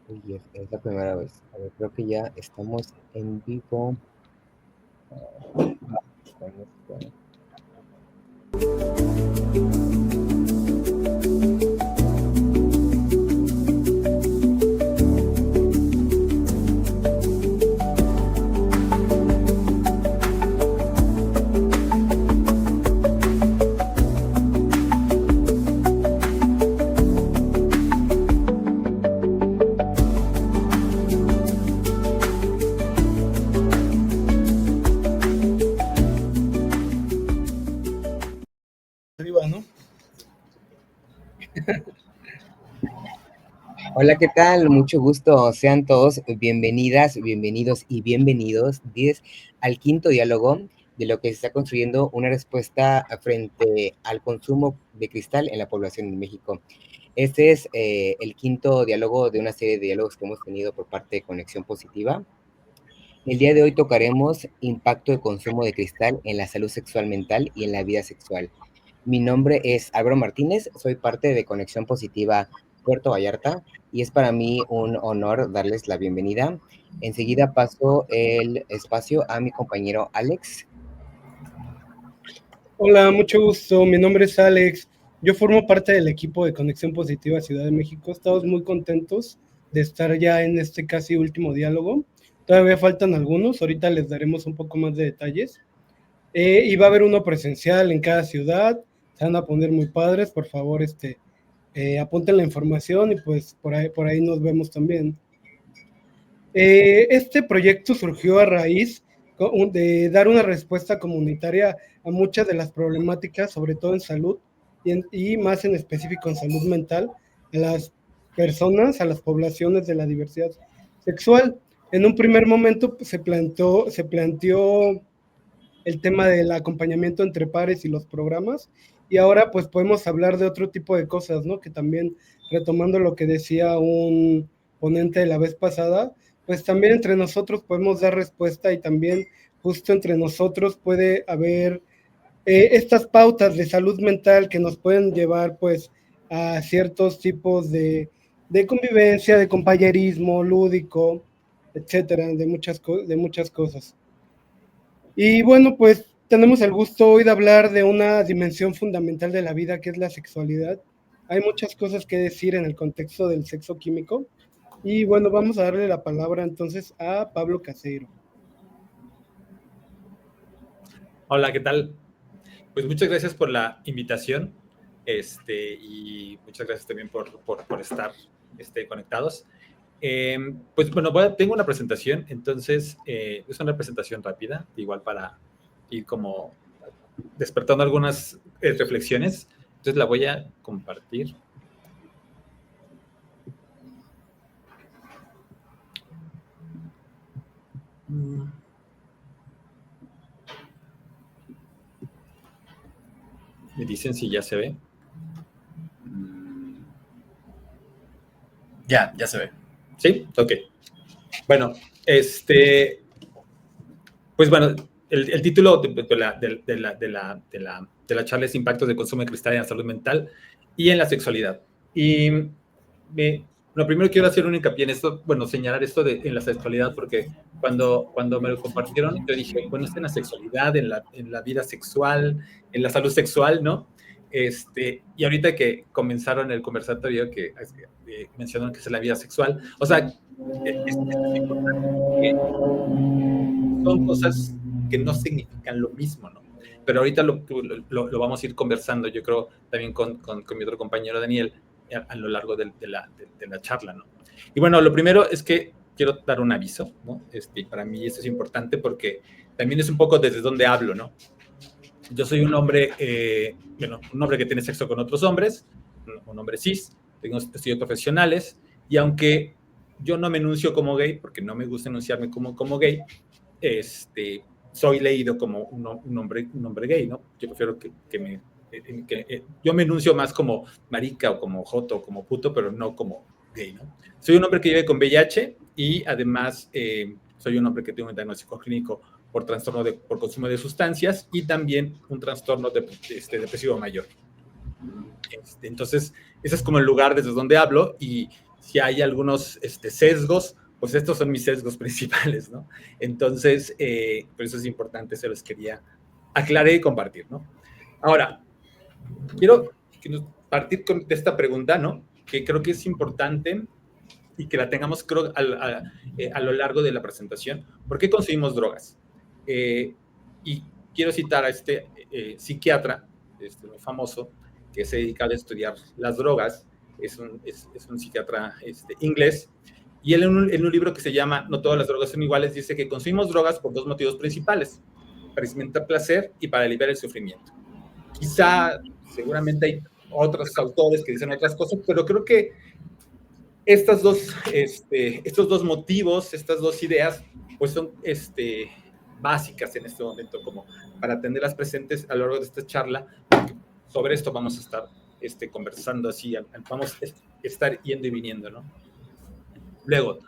Uy, es la primera vez. A ver, creo que ya estamos en vivo con esto. Arriba, ¿no? Hola, ¿qué tal? Mucho gusto. Sean todos bienvenidas, bienvenidos y bienvenidos 10 al quinto diálogo de lo que se está construyendo una respuesta frente al consumo de cristal en la población en México. Este es el quinto diálogo de una serie de diálogos que hemos tenido por parte de Conexión Positiva. El día de hoy tocaremos impacto de consumo de cristal en la salud sexual mental y en la vida sexual. Mi nombre es Álvaro Martínez, soy parte de Conexión Positiva Puerto Vallarta y es para mí un honor darles la bienvenida. Enseguida paso el espacio a mi compañero Alex. Hola, mucho gusto. Mi nombre es Alex. Yo formo parte del equipo de Conexión Positiva Ciudad de México. Estamos muy contentos de estar ya en este casi último diálogo. Todavía faltan algunos, ahorita les daremos un poco más de detalles. Y va a haber uno presencial en cada ciudad. Se van a poner muy padres, por favor, apunten la información y pues por ahí nos vemos también. Este proyecto surgió a raíz de dar una respuesta comunitaria a muchas de las problemáticas, sobre todo en salud y más en específico en salud mental, a las personas, a las poblaciones de la diversidad sexual. En un primer momento pues, se planteó el tema del acompañamiento entre pares y los programas, y ahora pues podemos hablar de otro tipo de cosas, ¿no? Que también, retomando lo que decía un ponente de la vez pasada, pues también entre nosotros podemos dar respuesta y también justo entre nosotros puede haber estas pautas de salud mental que nos pueden llevar pues a ciertos tipos de convivencia, de compañerismo lúdico, etcétera, de muchas cosas. Y bueno, pues tenemos el gusto hoy de hablar de una dimensión fundamental de la vida que es la sexualidad. Hay muchas cosas que decir en el contexto del sexo químico. Y bueno, vamos a darle la palabra entonces a Pablo Caseiro. Hola, ¿qué tal? Pues muchas gracias por la invitación y muchas gracias también por estar conectados. Pues bueno, tengo una presentación, entonces es una presentación rápida, igual para ir como despertando algunas reflexiones. Entonces la voy a compartir. Me dicen si ya se ve. Ya se ve. ¿Sí? Ok. Bueno, pues bueno, el título de la charla es Impactos de consumo de cristal en la salud mental y en la sexualidad. Y lo primero quiero hacer un hincapié en esto, bueno, señalar esto en la sexualidad, porque cuando me lo compartieron, yo dije, bueno, es en la sexualidad, en la vida sexual, en la salud sexual, ¿no? Y ahorita que comenzaron el conversatorio, que mencionaron que es la vida sexual, o sea, es importante que son cosas que no significan lo mismo, ¿no? Pero ahorita lo vamos a ir conversando, yo creo, también con mi otro compañero Daniel, a lo largo de la charla, ¿no? Y bueno, lo primero es que quiero dar un aviso, ¿no? Para mí esto es importante porque también es un poco desde donde hablo, ¿no? Yo soy un hombre, un hombre que tiene sexo con otros hombres, un hombre cis, tengo estudios profesionales, y aunque yo no me enuncio como gay, porque no me gusta enunciarme como gay, soy leído como un hombre gay, ¿no? Yo prefiero yo me enuncio más como marica o como joto o como puto, pero no como gay, ¿no? Soy un hombre que vive con VIH y además soy un hombre que tiene un diagnóstico clínico por por consumo de sustancias y también un trastorno depresivo mayor. Entonces, ese es como el lugar desde donde hablo y si hay algunos sesgos, pues estos son mis sesgos principales, ¿no? Entonces, por eso es importante, se los quería aclarar y compartir, ¿no? Ahora, quiero partir de esta pregunta, ¿no? Que creo que es importante y que la tengamos, creo, a lo largo de la presentación. ¿Por qué consumimos drogas? Y quiero citar a este psiquiatra, muy famoso, que se dedica a estudiar las drogas. Es un psiquiatra inglés. Y él en un libro que se llama No todas las drogas son iguales, dice que consumimos drogas por dos motivos principales: para experimentar placer y para aliviar el sufrimiento. Quizá, seguramente hay otros autores que dicen otras cosas, pero creo que estos dos motivos, estas dos ideas, pues son básicas en este momento, como para tenerlas presentes a lo largo de esta charla. Sobre esto vamos a estar conversando así, vamos a estar yendo y viniendo, ¿no? Luego,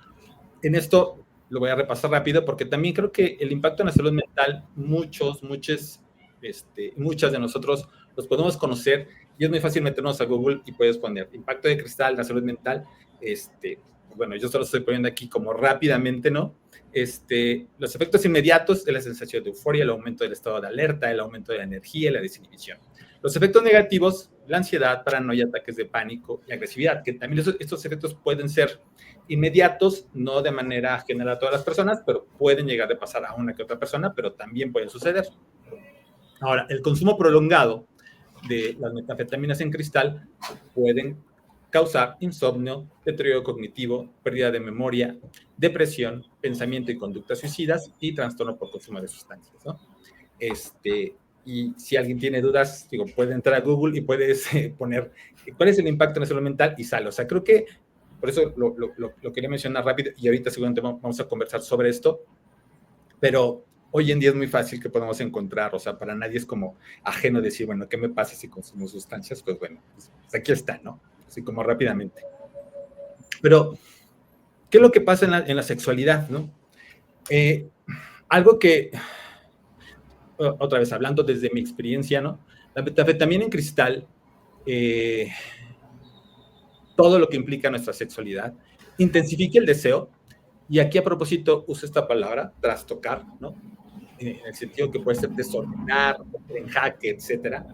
en esto lo voy a repasar rápido porque también creo que el impacto en la salud mental, muchas de nosotros los podemos conocer y es muy fácil meternos a Google y puedes poner impacto de cristal en la salud mental. Bueno, yo solo estoy poniendo aquí como rápidamente, ¿no? Los efectos inmediatos de la sensación de euforia, el aumento del estado de alerta, el aumento de la energía y la desinhibición. Los efectos negativos, la ansiedad, paranoia, ataques de pánico y agresividad, que también estos efectos pueden ser inmediatos, no de manera general a todas las personas, pero pueden llegar a pasar a una que otra persona, pero también pueden suceder. Ahora, el consumo prolongado de las metanfetaminas en cristal pueden causar insomnio, deterioro cognitivo, pérdida de memoria, depresión, pensamiento y conductas suicidas y trastorno por consumo de sustancias, ¿no? Y si alguien tiene dudas, digo, puede entrar a Google y puedes poner cuál es el impacto en la salud mental y sale. O sea, creo que por eso lo quería mencionar rápido y ahorita seguramente vamos a conversar sobre esto, pero hoy en día es muy fácil que podamos encontrar, o sea, para nadie es como ajeno decir, bueno, ¿qué me pasa si consumo sustancias? Pues bueno, pues aquí está, ¿no? Así como rápidamente. Pero, ¿qué es lo que pasa en la sexualidad, no? Algo que, otra vez hablando desde mi experiencia, ¿no? La metanfetamina en cristal, todo lo que implica nuestra sexualidad, intensifica el deseo, y aquí a propósito uso esta palabra, trastocar, ¿no? En el sentido que puede ser desordenar, en jaque, etcétera.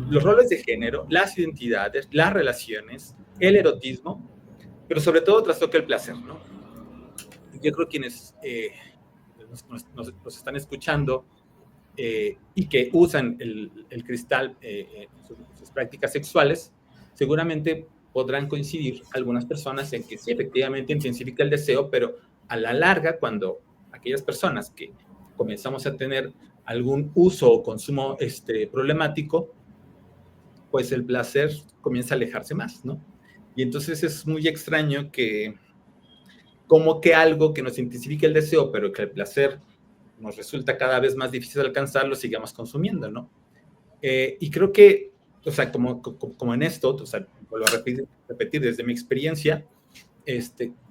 Los roles de género, las identidades, las relaciones, el erotismo, pero sobre todo trastoca el placer, ¿no? Yo creo que quienes nos están escuchando y que usan el cristal en sus prácticas sexuales, seguramente podrán coincidir algunas personas en que sí, efectivamente intensifica el deseo, pero a la larga, cuando aquellas personas que comenzamos a tener algún uso o consumo problemático, pues el placer comienza a alejarse más, ¿no? Y entonces es muy extraño que como que algo que nos intensifique el deseo, pero que el placer nos resulta cada vez más difícil de alcanzar, lo sigamos consumiendo, ¿no? Y creo que, o sea, como en esto, o sea, vuelvo a repetir desde mi experiencia,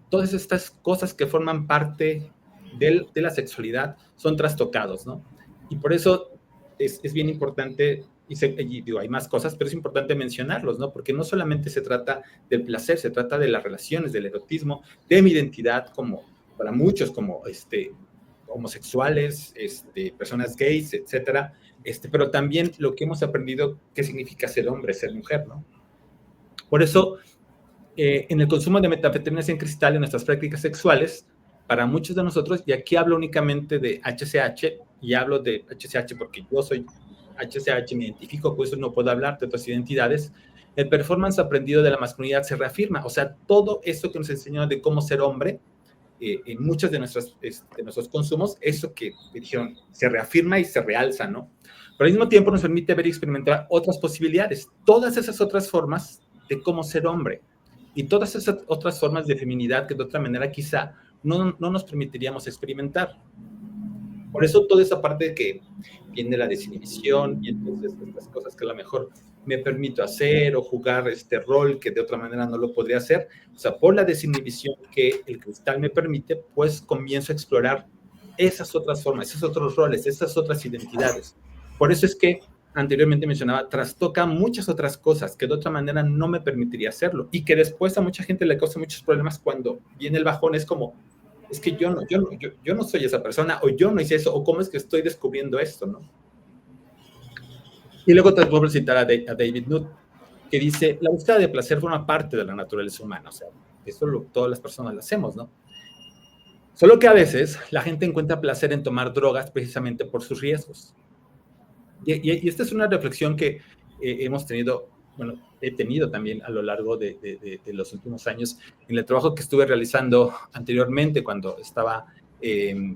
todas estas cosas que forman parte de la sexualidad son trastocados, ¿no? Y por eso es bien importante, y digo, hay más cosas, pero es importante mencionarlos, ¿no? Porque no solamente se trata del placer, se trata de las relaciones, del erotismo, de mi identidad como, para muchos, como homosexuales, personas gays, etcétera, pero también lo que hemos aprendido qué significa ser hombre, ser mujer, ¿no? Por eso, en el consumo de metanfetaminas en cristal en nuestras prácticas sexuales, para muchos de nosotros, y aquí hablo únicamente de HCH, y hablo de HCH porque yo soy HCH, me identifico, pues no puedo hablar de otras identidades, el performance aprendido de la masculinidad se reafirma, o sea, todo eso que nos enseñó de cómo ser hombre, en muchos de nuestros consumos, eso que dijeron, se reafirma y se realza, ¿no? Pero al mismo tiempo nos permite ver y experimentar otras posibilidades, todas esas otras formas de cómo ser hombre, y todas esas otras formas de feminidad que de otra manera quizá no nos permitiríamos experimentar. Por eso toda esa parte que viene la desinhibición y entonces estas cosas que a lo mejor me permito hacer o jugar este rol que de otra manera no lo podría hacer, o sea, por la desinhibición que el cristal me permite, pues comienzo a explorar esas otras formas, esos otros roles, esas otras identidades. Por eso es que anteriormente mencionaba, trastoca muchas otras cosas que de otra manera no me permitiría hacerlo y que después a mucha gente le causa muchos problemas cuando viene el bajón. Es como, es que yo no soy esa persona, o yo no hice eso, o cómo es que estoy descubriendo esto, ¿no? Y luego te vuelvo a citar a David Nutt, que dice, la búsqueda de placer forma parte de la naturaleza humana, o sea, eso todas las personas lo hacemos, ¿no? Solo que a veces la gente encuentra placer en tomar drogas precisamente por sus riesgos. Y esta es una reflexión que hemos tenido, bueno, he tenido también a lo largo de los últimos años en el trabajo que estuve realizando anteriormente cuando estaba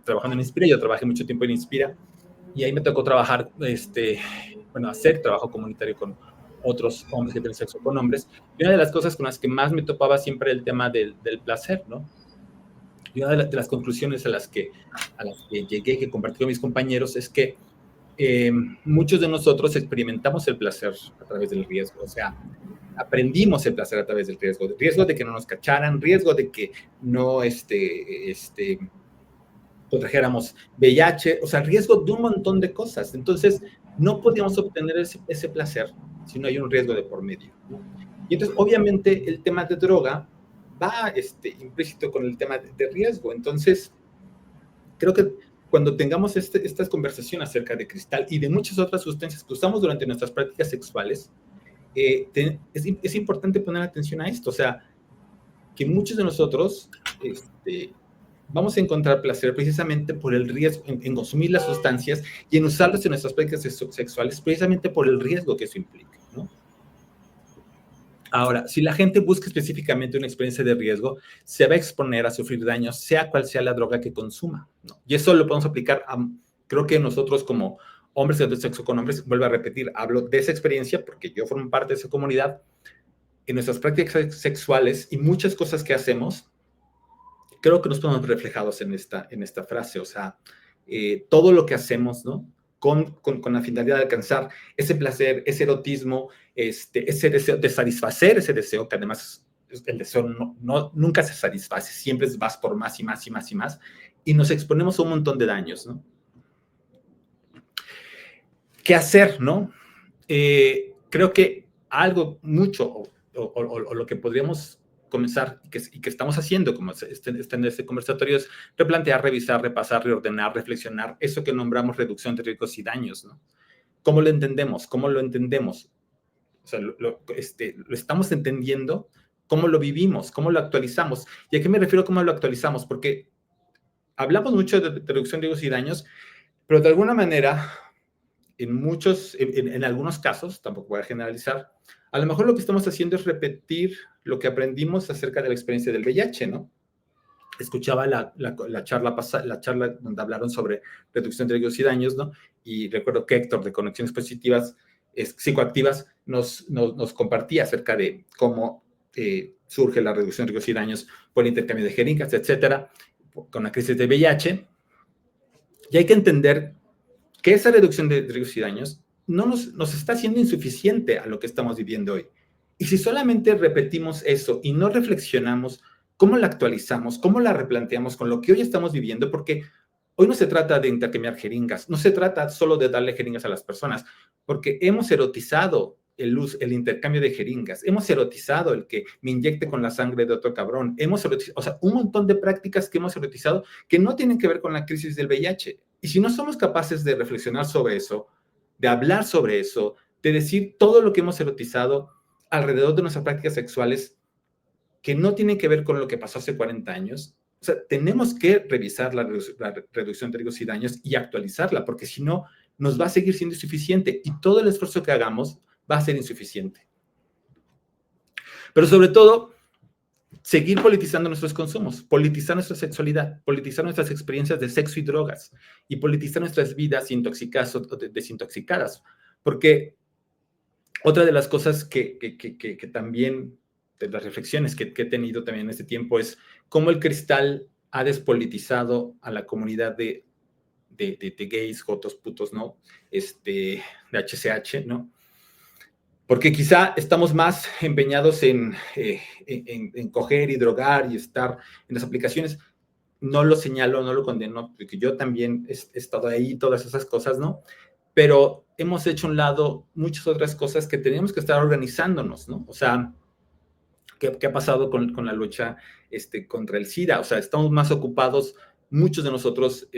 trabajando en Inspira. Yo trabajé mucho tiempo en Inspira y ahí me tocó trabajar, bueno, hacer trabajo comunitario con otros hombres que tienen sexo con hombres. Y una de las cosas con las que más me topaba siempre el tema del placer, ¿no? Y una de las conclusiones a las que llegué, que compartí con mis compañeros, es que muchos de nosotros experimentamos el placer a través del riesgo, o sea, aprendimos el placer a través del riesgo de que no nos cacharan, riesgo de que no contrajéramos VIH, o sea, riesgo de un montón de cosas. Entonces, no podíamos obtener ese placer si no hay un riesgo de por medio, ¿no? Y entonces, obviamente, el tema de droga va implícito con el tema de riesgo. Entonces, creo que cuando tengamos estas conversaciones acerca de cristal y de muchas otras sustancias que usamos durante nuestras prácticas sexuales, es importante poner atención a esto. O sea, que muchos de nosotros vamos a encontrar placer precisamente por el riesgo en consumir las sustancias y en usarlas en nuestras prácticas sexuales, precisamente por el riesgo que eso implica, ¿no? Ahora, si la gente busca específicamente una experiencia de riesgo, se va a exponer a sufrir daños, sea cual sea la droga que consuma, ¿no? Y eso lo podemos aplicar creo que nosotros como hombres de sexo con hombres, vuelvo a repetir, hablo de esa experiencia porque yo formo parte de esa comunidad, en nuestras prácticas sexuales y muchas cosas que hacemos, creo que nos podemos reflejados en esta frase. O sea, todo lo que hacemos, ¿no? Con la finalidad de alcanzar ese placer, ese erotismo, ese deseo de satisfacer ese deseo, que además el deseo nunca se satisface, siempre vas por más y más y más y más, y nos exponemos a un montón de daños, ¿no? ¿Qué hacer, no? Creo que algo mucho, o lo que podríamos comenzar y que estamos haciendo como en este conversatorio es replantear, revisar, repasar, reordenar, reflexionar, eso que nombramos reducción de riesgos y daños, ¿no? ¿Cómo lo entendemos? ¿Cómo lo entendemos? O sea, lo estamos entendiendo, ¿cómo lo vivimos? ¿Cómo lo actualizamos? ¿Y a qué me refiero cómo lo actualizamos? Porque hablamos mucho de reducción de riesgos y daños, pero de alguna manera, en algunos casos, tampoco voy a generalizar, a lo mejor lo que estamos haciendo es repetir lo que aprendimos acerca de la experiencia del VIH, ¿no? Escuchaba la charla donde hablaron sobre reducción de riesgos y daños, ¿no? Y recuerdo que Héctor, de Conexiones Positivas Psicoactivas, nos compartía acerca de cómo surge la reducción de riesgos y daños por el intercambio de jeringas, etcétera, con la crisis de VIH. Y hay que entender que esa reducción de riesgos y daños no nos está haciendo insuficiente a lo que estamos viviendo hoy. Y si solamente repetimos eso y no reflexionamos cómo la actualizamos, cómo la replanteamos con lo que hoy estamos viviendo, porque hoy no se trata de intercambiar jeringas, no se trata solo de darle jeringas a las personas, porque hemos erotizado el intercambio de jeringas, hemos erotizado el que me inyecte con la sangre de otro cabrón, hemos erotizado, o sea, un montón de prácticas que hemos erotizado que no tienen que ver con la crisis del VIH. Y si no somos capaces de reflexionar sobre eso, de hablar sobre eso, de decir todo lo que hemos erotizado alrededor de nuestras prácticas sexuales que no tienen que ver con lo que pasó hace 40 años, o sea, tenemos que revisar la reducción de riesgos y daños y actualizarla, porque si no, nos va a seguir siendo insuficiente y todo el esfuerzo que hagamos va a ser insuficiente. Pero sobre todo, seguir politizando nuestros consumos, politizar nuestra sexualidad, politizar nuestras experiencias de sexo y drogas y politizar nuestras vidas intoxicadas o desintoxicadas. Porque otra de las cosas que también, de las reflexiones que he tenido también en este tiempo es cómo el cristal ha despolitizado a la comunidad de gays, jotos, putos, ¿no? De HCH, ¿no? Porque quizá estamos más empeñados en coger y drogar y estar en las aplicaciones. No lo señalo, no lo condeno, porque yo también he estado ahí, todas esas cosas, ¿no? Pero hemos hecho a un lado muchas otras cosas que teníamos que estar organizándonos, ¿no? O sea, ¿qué ha pasado con la lucha contra el SIDA? O sea, estamos más ocupados, muchos de nosotros,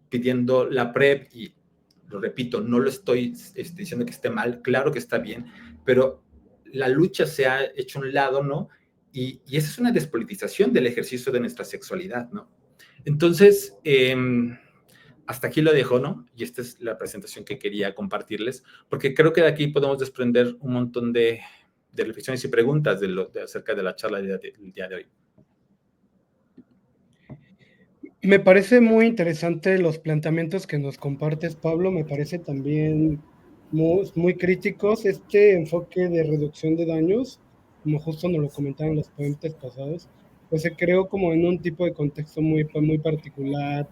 pidiendo la PrEP, y lo repito, no lo estoy diciendo que esté mal, claro que está bien, pero la lucha se ha hecho a un lado, ¿no? Y esa es una despolitización del ejercicio de nuestra sexualidad, ¿no? Entonces, hasta aquí lo dejo, ¿no? Y esta es la presentación que quería compartirles, porque creo que de aquí podemos desprender un montón de reflexiones y preguntas acerca de la charla del día de hoy. Me parece muy interesante los planteamientos que nos compartes, Pablo. Me parece también muy críticos este enfoque de reducción de daños, como justo nos lo comentaron los ponentes pasados, pues se creó como en un tipo de contexto muy particular,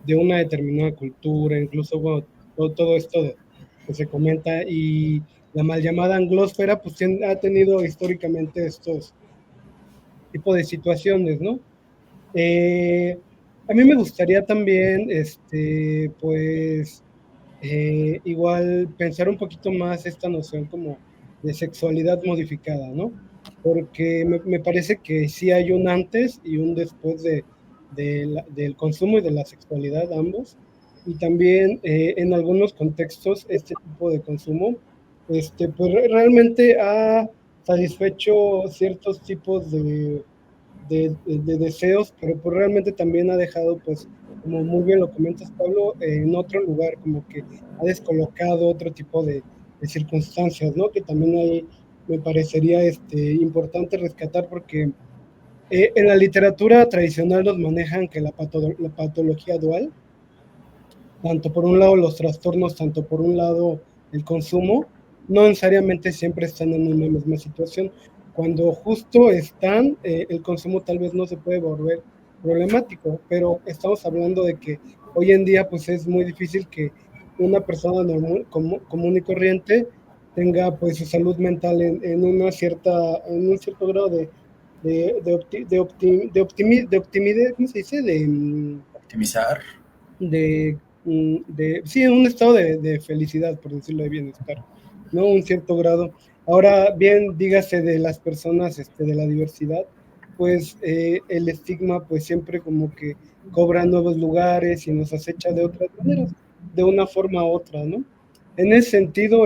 de una determinada cultura, incluso bueno, todo esto que se comenta, y la mal llamada anglósfera pues ha tenido históricamente estos tipos de situaciones, ¿no? A mí me gustaría también, pues, igual pensar un poquito más esta noción como de sexualidad modificada, ¿no? Porque me parece que sí hay un antes y un después del consumo y de la sexualidad, ambos. Y también en algunos contextos este tipo de consumo, pues realmente ha satisfecho ciertos tipos de deseos, pero pues realmente también ha dejado, pues, como muy bien lo comentas, Pablo, en otro lugar, como que ha descolocado otro tipo de circunstancias, ¿no? Que también ahí me parecería importante rescatar porque en la literatura tradicional nos manejan que la patología dual, tanto por un lado los trastornos, tanto por un lado el consumo, no necesariamente siempre están en una misma situación. Cuando justo están, el consumo tal vez no se puede volver problemático, pero estamos hablando de que hoy en día pues es muy difícil que una persona normal, común y corriente tenga pues su salud mental en un cierto grado de optimidad, ¿cómo se dice? Optimizar. Sí, en un estado de felicidad, por decirlo, de bienestar, ¿no? Un cierto grado. Ahora bien, dígase de las personas de la diversidad, pues el estigma pues siempre como que cobra nuevos lugares y nos acecha de otras maneras, de una forma u otra, ¿no? En ese sentido,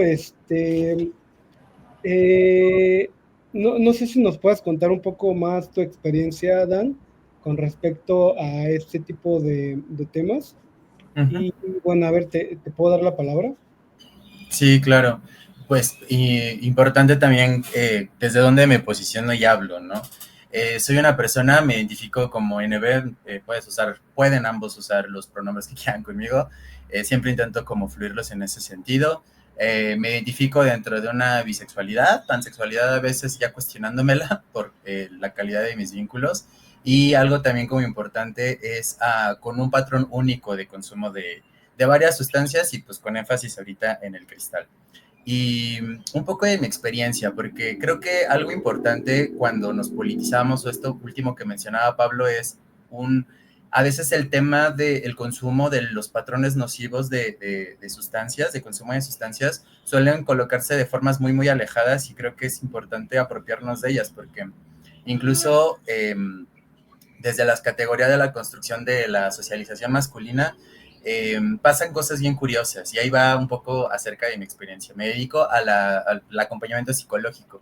no sé si nos puedas contar un poco más tu experiencia, Dan, con respecto a este tipo de temas. Y bueno, a ver, ¿te puedo dar la palabra? Sí, claro. Pues importante también desde dónde me posiciono y hablo, ¿no? Soy una persona, me identifico como NB, pueden ambos usar los pronombres que quieran conmigo. Siempre intento como fluirlos en ese sentido. Me identifico dentro de una bisexualidad, pansexualidad a veces ya cuestionándomela por la calidad de mis vínculos. Y algo también como importante es con un patrón único de consumo de varias sustancias y pues con énfasis ahorita en el cristal. Y un poco de mi experiencia, porque creo que algo importante cuando nos politizamos, o esto último que mencionaba Pablo, es a veces el tema del consumo de los patrones nocivos de sustancias, de consumo de sustancias, suelen colocarse de formas muy alejadas y creo que es importante apropiarnos de ellas, porque incluso desde las categorías de la construcción de la socialización masculina, pasan cosas bien curiosas y ahí va un poco acerca de mi experiencia. Me dedico al acompañamiento psicológico.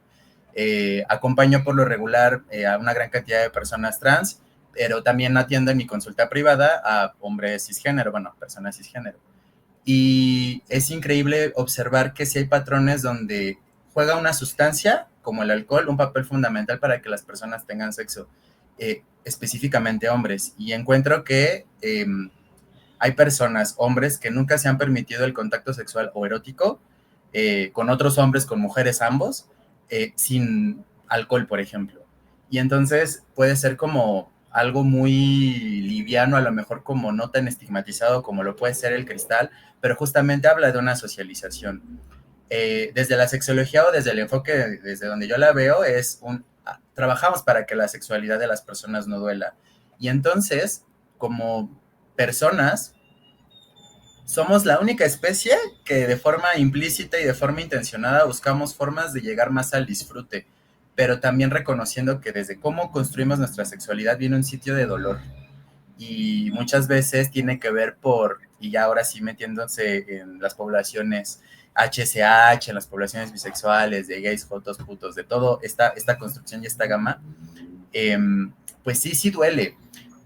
Acompaño por lo regular a una gran cantidad de personas trans, pero también atiendo en mi consulta privada a hombres cisgénero, bueno, personas cisgénero. Y es increíble observar que sí hay patrones donde juega una sustancia, como el alcohol, un papel fundamental para que las personas tengan sexo, específicamente hombres. Y encuentro que hay personas, hombres, que nunca se han permitido el contacto sexual o erótico con otros hombres, con mujeres ambos, sin alcohol, por ejemplo. Y entonces puede ser como algo muy liviano, a lo mejor como no tan estigmatizado como lo puede ser el cristal, pero justamente habla de una socialización. Desde la sexología o desde el enfoque, desde donde yo la veo, trabajamos para que la sexualidad de las personas no duela. Y entonces, como personas, somos la única especie que de forma implícita y de forma intencionada buscamos formas de llegar más al disfrute, pero también reconociendo que desde cómo construimos nuestra sexualidad viene un sitio de dolor. Y muchas veces tiene que ver y ya ahora sí metiéndose en las poblaciones HSH, en las poblaciones bisexuales, de gays, jotos, putos, de todo esta construcción y esta gama, pues sí duele,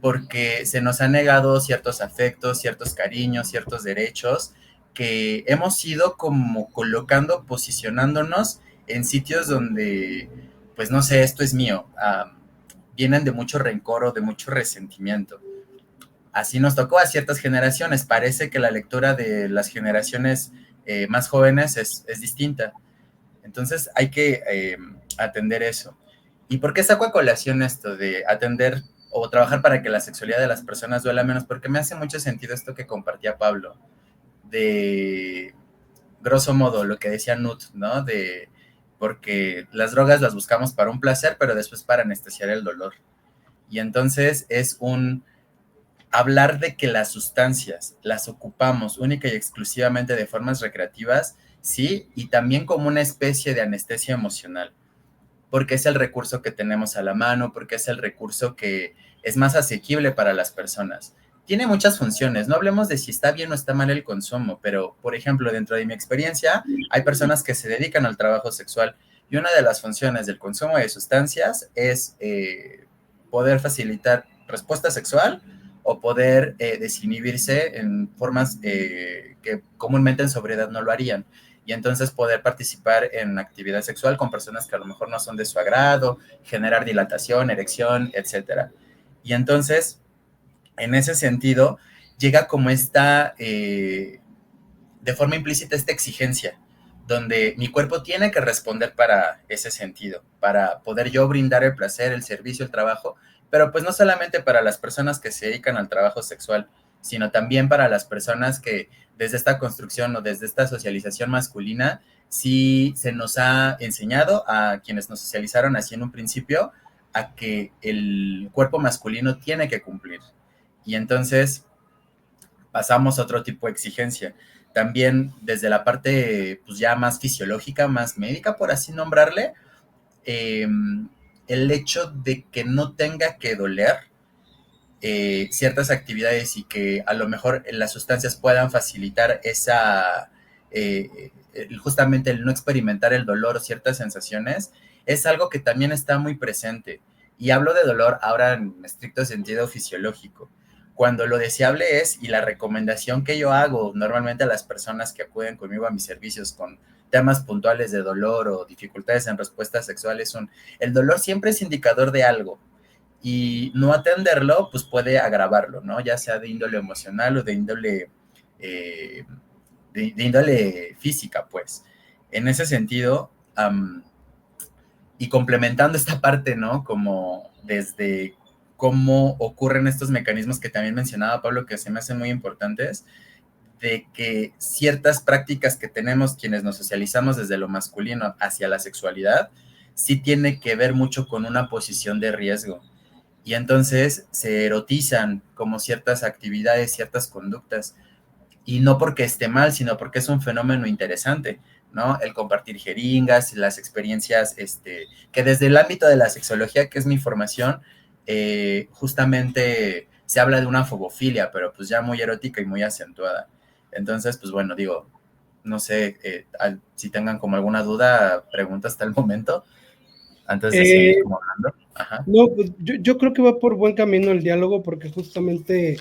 porque se nos han negado ciertos afectos, ciertos cariños, ciertos derechos que hemos ido como colocando, posicionándonos en sitios donde, pues no sé, esto es mío, vienen de mucho rencor o de mucho resentimiento. Así nos tocó a ciertas generaciones. Parece que la lectura de las generaciones más jóvenes es distinta. Entonces hay que atender eso. ¿Y por qué saco a colación esto de atender o trabajar para que la sexualidad de las personas duela menos? Porque me hace mucho sentido esto que compartía Pablo, de grosso modo lo que decía Nut, ¿no? Porque las drogas las buscamos para un placer, pero después para anestesiar el dolor. Y entonces es hablar de que las sustancias las ocupamos única y exclusivamente de formas recreativas, sí, y también como una especie de anestesia emocional, porque es el recurso que tenemos a la mano, porque es el recurso que es más asequible para las personas. Tiene muchas funciones, no hablemos de si está bien o está mal el consumo, pero, por ejemplo, dentro de mi experiencia, hay personas que se dedican al trabajo sexual y una de las funciones del consumo de sustancias es poder facilitar respuesta sexual o poder desinhibirse en formas que comúnmente en sobriedad no lo harían. Y entonces poder participar en actividad sexual con personas que a lo mejor no son de su agrado, generar dilatación, erección, etcétera. Y entonces, en ese sentido, llega como de forma implícita esta exigencia, donde mi cuerpo tiene que responder para ese sentido, para poder yo brindar el placer, el servicio, el trabajo, pero pues no solamente para las personas que se dedican al trabajo sexual, sino también para las personas que desde esta construcción o desde esta socialización masculina, sí se nos ha enseñado a quienes nos socializaron así en un principio, a que el cuerpo masculino tiene que cumplir. Y entonces pasamos a otro tipo de exigencia. También desde la parte pues ya más fisiológica, más médica, por así nombrarle, el hecho de que no tenga que doler ciertas actividades y que a lo mejor las sustancias puedan facilitar justamente el no experimentar el dolor o ciertas sensaciones, es algo que también está muy presente. Y hablo de dolor ahora en estricto sentido fisiológico. Cuando lo deseable es, y la recomendación que yo hago normalmente a las personas que acuden conmigo a mis servicios con temas puntuales de dolor o dificultades en respuestas sexuales, el dolor siempre es indicador de algo, y no atenderlo, pues puede agravarlo, ¿no? Ya sea de índole emocional o de índole física, pues. En ese sentido, y complementando esta parte, ¿no? Como desde cómo ocurren estos mecanismos que también mencionaba Pablo, que se me hacen muy importantes, de que ciertas prácticas que tenemos quienes nos socializamos desde lo masculino hacia la sexualidad, sí tiene que ver mucho con una posición de riesgo. Y entonces se erotizan como ciertas actividades, ciertas conductas, y no porque esté mal, sino porque es un fenómeno interesante, ¿no? El compartir jeringas, las experiencias, que desde el ámbito de la sexología, que es mi formación, justamente se habla de una fobofilia, pero pues ya muy erótica y muy acentuada. Entonces, pues bueno, digo, no sé si tengan como alguna duda, pregunta hasta el momento, antes de seguir como hablando. Ajá. No, pues yo creo que va por buen camino el diálogo, porque justamente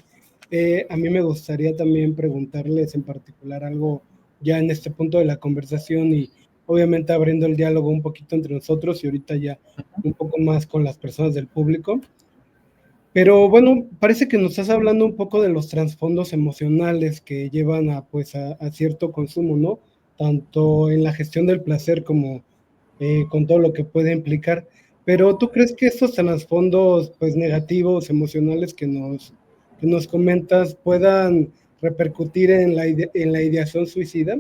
a mí me gustaría también preguntarles en particular algo ya en este punto de la conversación, y obviamente abriendo el diálogo un poquito entre nosotros y ahorita ya un poco más con las personas del público. Pero bueno, parece que nos estás hablando un poco de los trasfondos emocionales que llevan a cierto consumo, ¿no? Tanto en la gestión del placer como con todo lo que puede implicar. Pero ¿tú crees que estos trasfondos pues negativos, emocionales que nos comentas puedan repercutir en en la ideación suicida?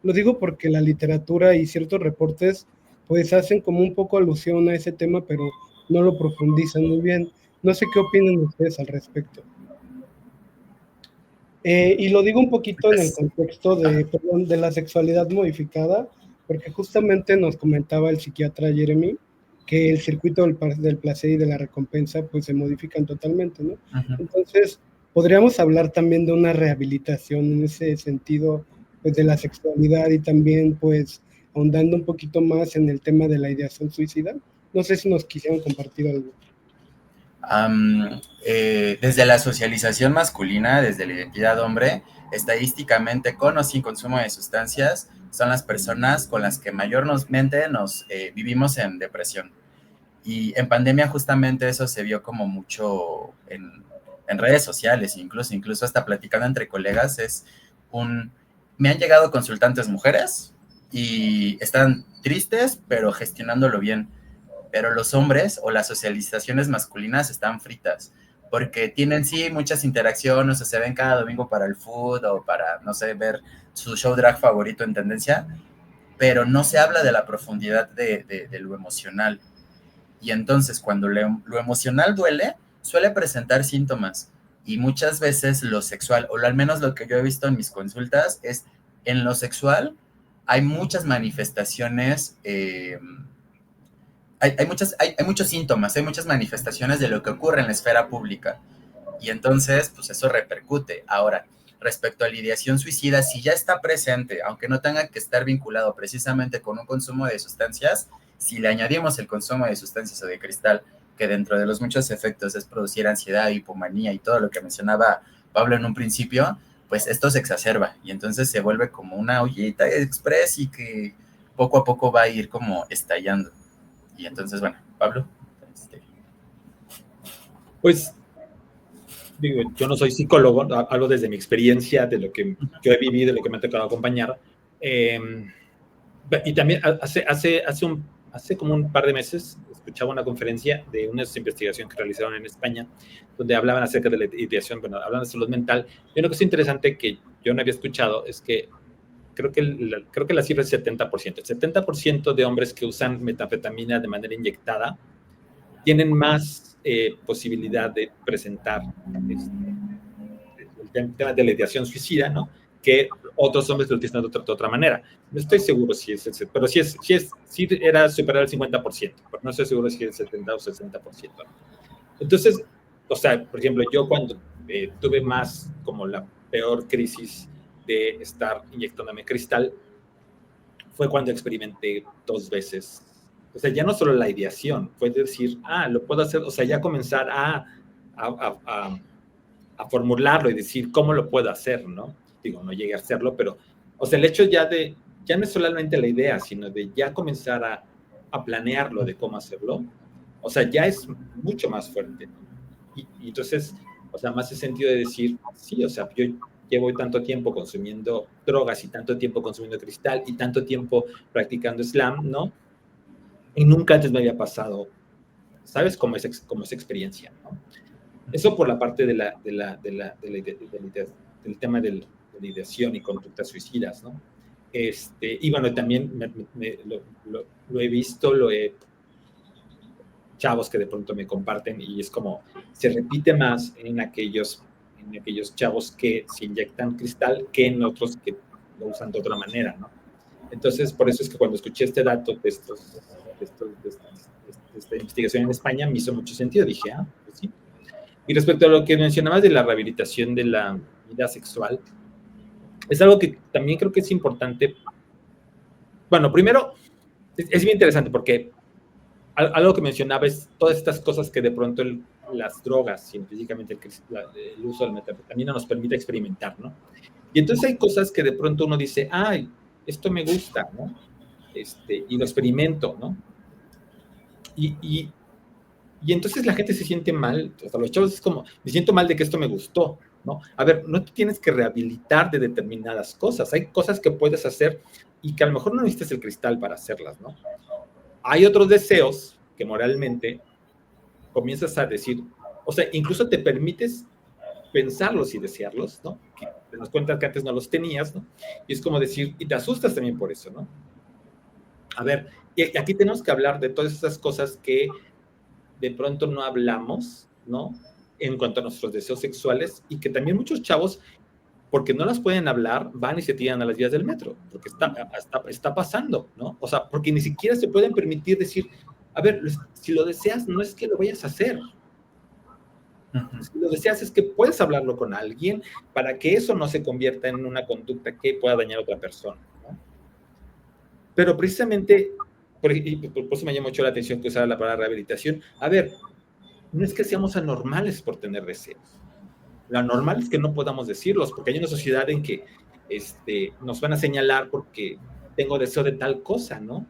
Lo digo porque la literatura y ciertos reportes pues hacen como un poco alusión a ese tema, pero no lo profundizan muy bien. No sé qué opinan ustedes al respecto. Y lo digo un poquito en el contexto de la sexualidad modificada, porque justamente nos comentaba el psiquiatra Jeremy que el circuito del placer y de la recompensa pues se modifican totalmente, ¿no? Entonces, podríamos hablar también de una rehabilitación en ese sentido, pues de la sexualidad y también pues ahondando un poquito más en el tema de la ideación suicida. No sé si nos quisieran compartir algo. Desde la socialización masculina, desde la identidad hombre, estadísticamente con o sin consumo de sustancias, son las personas con las que mayormente nos vivimos en depresión. Y en pandemia justamente eso se vio como mucho en redes sociales, incluso hasta platicando entre colegas, me han llegado consultantes mujeres y están tristes, pero gestionándolo bien. Pero los hombres o las socializaciones masculinas están fritas, porque tienen sí muchas interacciones, o se ven cada domingo para el food o para, no sé, ver su show drag favorito en tendencia, pero no se habla de la profundidad de lo emocional. Y entonces cuando lo emocional duele, suele presentar síntomas. Y muchas veces lo sexual, o al menos lo que yo he visto en mis consultas, es en lo sexual hay muchas manifestaciones, hay muchos síntomas, hay muchas manifestaciones de lo que ocurre en la esfera pública. Y entonces, pues eso repercute. Ahora, respecto a la ideación suicida, si ya está presente, aunque no tenga que estar vinculado precisamente con un consumo de sustancias, si le añadimos el consumo de sustancias o de cristal, que dentro de los muchos efectos es producir ansiedad, hipomanía y todo lo que mencionaba Pablo en un principio, pues esto se exacerba y entonces se vuelve como una ollita express y que poco a poco va a ir como estallando. Y entonces, bueno, Pablo. Pues, digo, yo no soy psicólogo, hablo desde mi experiencia, de lo que yo he vivido, de lo que me ha tocado acompañar. Y también hace como un par de meses escuchaba una conferencia de unas investigaciones que realizaron en España, donde hablaban acerca de la ideación, bueno, hablan de salud mental. Y una cosa interesante que yo no había escuchado es que creo que la cifra es 70%. El 70% de hombres que usan metanfetamina de manera inyectada tienen más posibilidad de presentar el tema de la ideación suicida, ¿no? Que otros hombres lo utilizan de otra manera. No estoy seguro si es ese, pero sí era superar el 50%, pero no estoy seguro si es el 70 o 60%. Entonces, o sea, por ejemplo, yo cuando tuve más como la peor crisis de estar inyectándome cristal, fue cuando experimenté 2 veces. O sea, ya no solo la ideación, fue decir, lo puedo hacer, o sea, ya comenzar a formularlo y decir cómo lo puedo hacer, ¿no? Digo, no llegué a hacerlo, pero, o sea, el hecho ya no es solamente la idea, sino de ya comenzar a planearlo de cómo hacerlo, o sea, ya es mucho más fuerte, ¿no? Y entonces, o sea, más el sentido de decir, sí, o sea, yo llevo tanto tiempo consumiendo drogas y tanto tiempo consumiendo cristal y tanto tiempo practicando slam, ¿no? Y nunca antes me había pasado, ¿sabes? Como esa experiencia, ¿no? Eso por la parte del tema de la ideación y conductas suicidas, ¿no? Y bueno, también lo he visto, chavos que de pronto me comparten y es como, se repite más en aquellos chavos que se inyectan cristal que en otros que lo usan de otra manera, ¿no? Entonces, por eso es que cuando escuché este dato de esta investigación en España, me hizo mucho sentido. Dije, pues sí. Y respecto a lo que mencionabas de la rehabilitación de la vida sexual, es algo que también creo que es importante. Bueno, primero, es bien interesante porque algo que mencionaba es todas estas cosas que de pronto las drogas, científicamente el uso del metanfetamina nos permite experimentar, ¿no? Y entonces hay cosas que de pronto uno dice, esto me gusta, ¿no? Y lo experimento, ¿no? Y entonces la gente se siente mal, o sea, los chavos es como, me siento mal de que esto me gustó, ¿no? A ver, no te tienes que rehabilitar de determinadas cosas, hay cosas que puedes hacer y que a lo mejor no necesitas el cristal para hacerlas, ¿no? Hay otros deseos que moralmente comienzas a decir, o sea, incluso te permites pensarlos y desearlos, ¿no? Que te das cuenta que antes no los tenías, ¿no? Y es como decir, y te asustas también por eso, ¿no? A ver, y aquí tenemos que hablar de todas esas cosas que de pronto no hablamos, ¿no? En cuanto a nuestros deseos sexuales y que también muchos chavos porque no las pueden hablar, van y se tiran a las vías del metro, porque está pasando, ¿no? O sea, porque ni siquiera se pueden permitir decir, a ver, si lo deseas, no es que lo vayas a hacer. Si lo deseas es que puedes hablarlo con alguien para que eso no se convierta en una conducta que pueda dañar a otra persona, ¿no? Pero precisamente, por eso me llamó mucho la atención que usara la palabra rehabilitación. A ver, no es que seamos anormales por tener deseos. Lo anormal es que no podamos decirlos, porque hay una sociedad en que nos van a señalar porque tengo deseo de tal cosa, ¿no?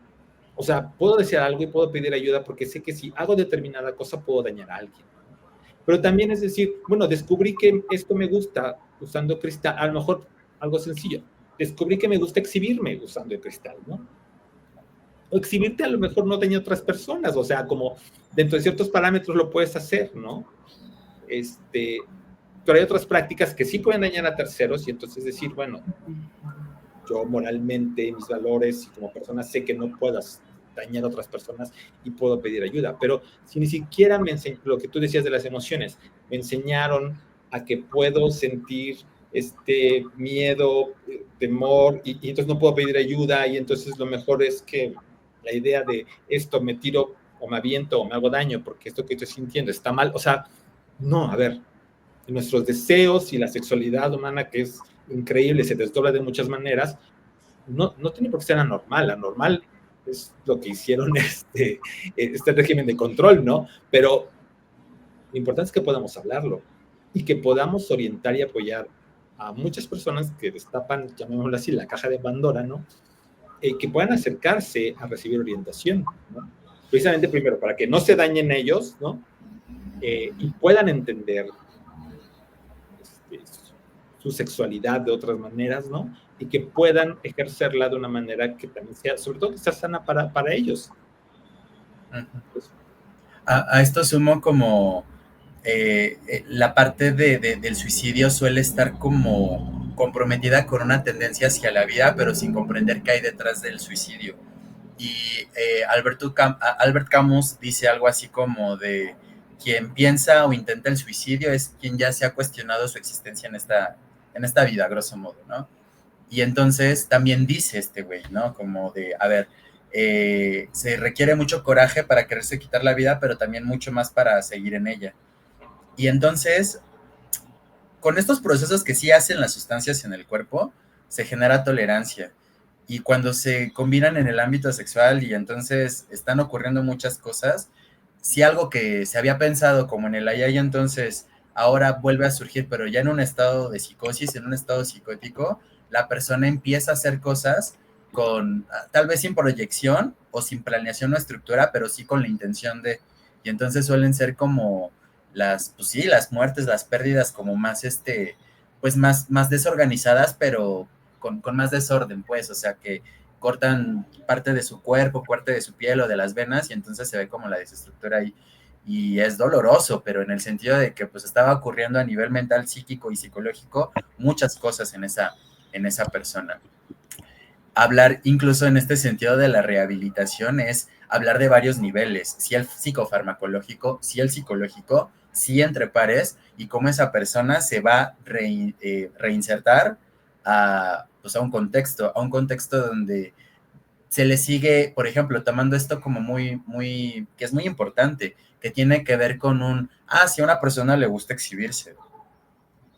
O sea, puedo desear algo y puedo pedir ayuda porque sé que si hago determinada cosa puedo dañar a alguien. Pero también es decir, bueno, descubrí que esto me gusta usando cristal, a lo mejor algo sencillo. Descubrí que me gusta exhibirme usando el cristal, ¿no? O exhibirte a lo mejor no daña a otras personas, o sea, como dentro de ciertos parámetros lo puedes hacer, ¿no? Pero hay otras prácticas que sí pueden dañar a terceros y entonces decir, bueno, yo moralmente, mis valores y como persona sé que no puedas dañar a otras personas y puedo pedir ayuda, pero si ni siquiera me enseñaron, lo que tú decías de las emociones, me enseñaron a que puedo sentir miedo, temor y entonces no puedo pedir ayuda y entonces lo mejor es que la idea de esto me tiro o me aviento o me hago daño porque esto que estoy sintiendo está mal, o sea, no, a ver, nuestros deseos y la sexualidad humana, que es increíble, se desdobla de muchas maneras, no tiene por qué ser anormal. Anormal es lo que hicieron este régimen de control, ¿no? Pero lo importante es que podamos hablarlo y que podamos orientar y apoyar a muchas personas que destapan, llamémoslo así, la caja de Pandora, ¿no? Que puedan acercarse a recibir orientación, ¿no? Precisamente primero, para que no se dañen ellos, ¿no? Y puedan entender su sexualidad de otras maneras, ¿no? Y que puedan ejercerla de una manera que también sea, sobre todo que sea sana para ellos. Pues, a esto sumo como la parte del suicidio suele estar como comprometida con una tendencia hacia la vida, pero sin comprender qué hay detrás del suicidio. Y Albert Camus dice algo así como de quien piensa o intenta el suicidio es quien ya se ha cuestionado su existencia en esta vida, grosso modo, ¿no? Y entonces también dice este güey, ¿no? Como de, a ver, se requiere mucho coraje para quererse quitar la vida, pero también mucho más para seguir en ella. Y entonces, con estos procesos que sí hacen las sustancias en el cuerpo, se genera tolerancia. Y cuando se combinan en el ámbito sexual y entonces están ocurriendo muchas cosas, si algo que se había pensado como en el allá y entonces ahora vuelve a surgir, pero ya en un estado de psicosis, en un estado psicótico, la persona empieza a hacer cosas con, tal vez sin proyección o sin planeación o estructura, pero sí con la intención de, y entonces suelen ser como pues sí, las muertes, las pérdidas como más, pues más desorganizadas, pero con más desorden, pues, o sea, que cortan parte de su cuerpo, parte de su piel o de las venas y entonces se ve como la desestructura ahí. Y es doloroso, pero en el sentido de que pues estaba ocurriendo a nivel mental, psíquico y psicológico muchas cosas en esa persona. Hablar incluso en este sentido de la rehabilitación es hablar de varios niveles, si el psicofarmacológico, si el psicológico, si entre pares y cómo esa persona se va a reinsertar pues a un contexto donde se le sigue, por ejemplo, tomando esto como que es muy importante, que tiene que ver con si a una persona le gusta exhibirse,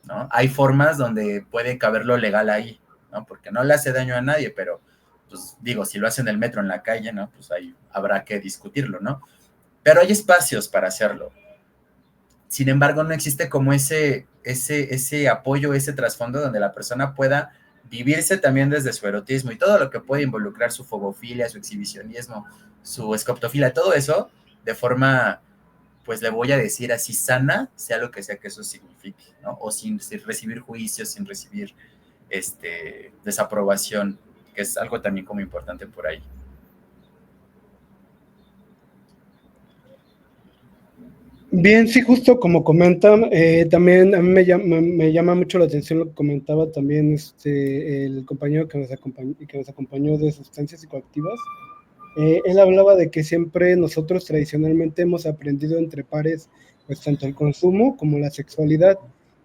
¿no? Hay formas donde puede caber lo legal ahí, ¿no? Porque no le hace daño a nadie, pero, pues digo, si lo hace en el metro, en la calle, ¿no? Pues ahí habrá que discutirlo, ¿no? Pero hay espacios para hacerlo. Sin embargo, no existe como ese apoyo, ese trasfondo donde la persona pueda vivirse también desde su erotismo y todo lo que puede involucrar su fobofilia, su exhibicionismo, su escoptofilia, todo eso de forma, pues le voy a decir así, sana, sea lo que sea que eso signifique, ¿no? O sin recibir juicios, sin recibir desaprobación, que es algo también como importante por ahí. Bien, sí, justo como comentan, también a mí me llama mucho la atención lo que comentaba también el compañero que nos acompañó de sustancias psicoactivas. Él hablaba de que siempre nosotros tradicionalmente hemos aprendido entre pares, pues tanto el consumo como la sexualidad,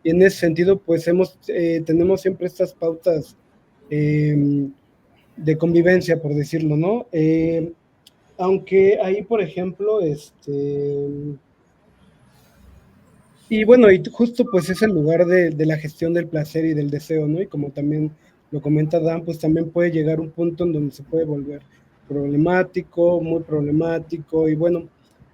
y en ese sentido, pues tenemos siempre estas pautas de convivencia, por decirlo, ¿no? Aunque ahí, por ejemplo, y bueno, y justo pues es el lugar de la gestión del placer y del deseo, ¿no? Y como también lo comenta Dan, pues también puede llegar un punto en donde se puede volver problemático, muy problemático, y bueno,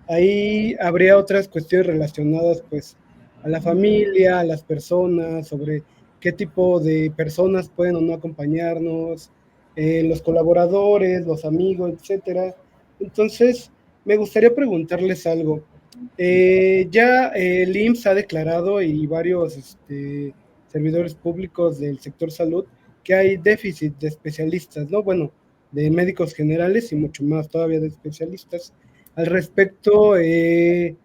ahí habría otras cuestiones relacionadas pues a la familia, a las personas, sobre qué tipo de personas pueden o no acompañarnos, los colaboradores, los amigos, etcétera. Entonces, me gustaría preguntarles algo. Ya el IMSS ha declarado y varios servidores públicos del sector salud que hay déficit de especialistas, ¿no? Bueno, de médicos generales y mucho más todavía de especialistas. Al respecto, ¿qué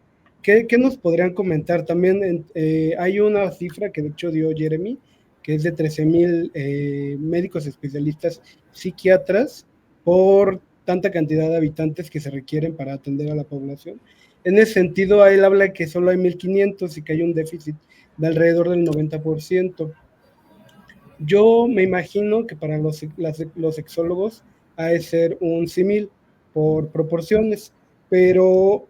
nos podrían comentar? También hay una cifra que de hecho dio Jeremy, que es de 13,000 médicos especialistas psiquiatras por tanta cantidad de habitantes que se requieren para atender a la población. En ese sentido, él habla que solo hay 1,500 y que hay un déficit de alrededor del 90%. Yo me imagino que para los sexólogos ha de ser un símil por proporciones, pero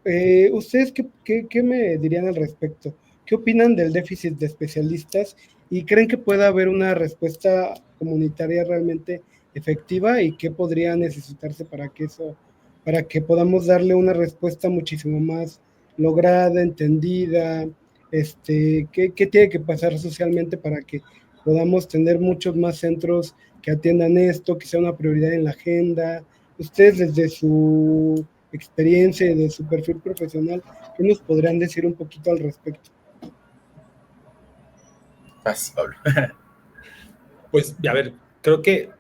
¿ustedes qué me dirían al respecto? ¿Qué opinan del déficit de especialistas y creen que pueda haber una respuesta comunitaria realmente efectiva y qué podría necesitarse para que podamos darle una respuesta muchísimo más lograda, entendida? ¿Qué tiene que pasar socialmente para que podamos tener muchos más centros que atiendan esto, que sea una prioridad en la agenda? Ustedes desde su experiencia y de su perfil profesional, ¿qué nos podrían decir un poquito al respecto? Paz, Pablo. Pues, a ver, creo que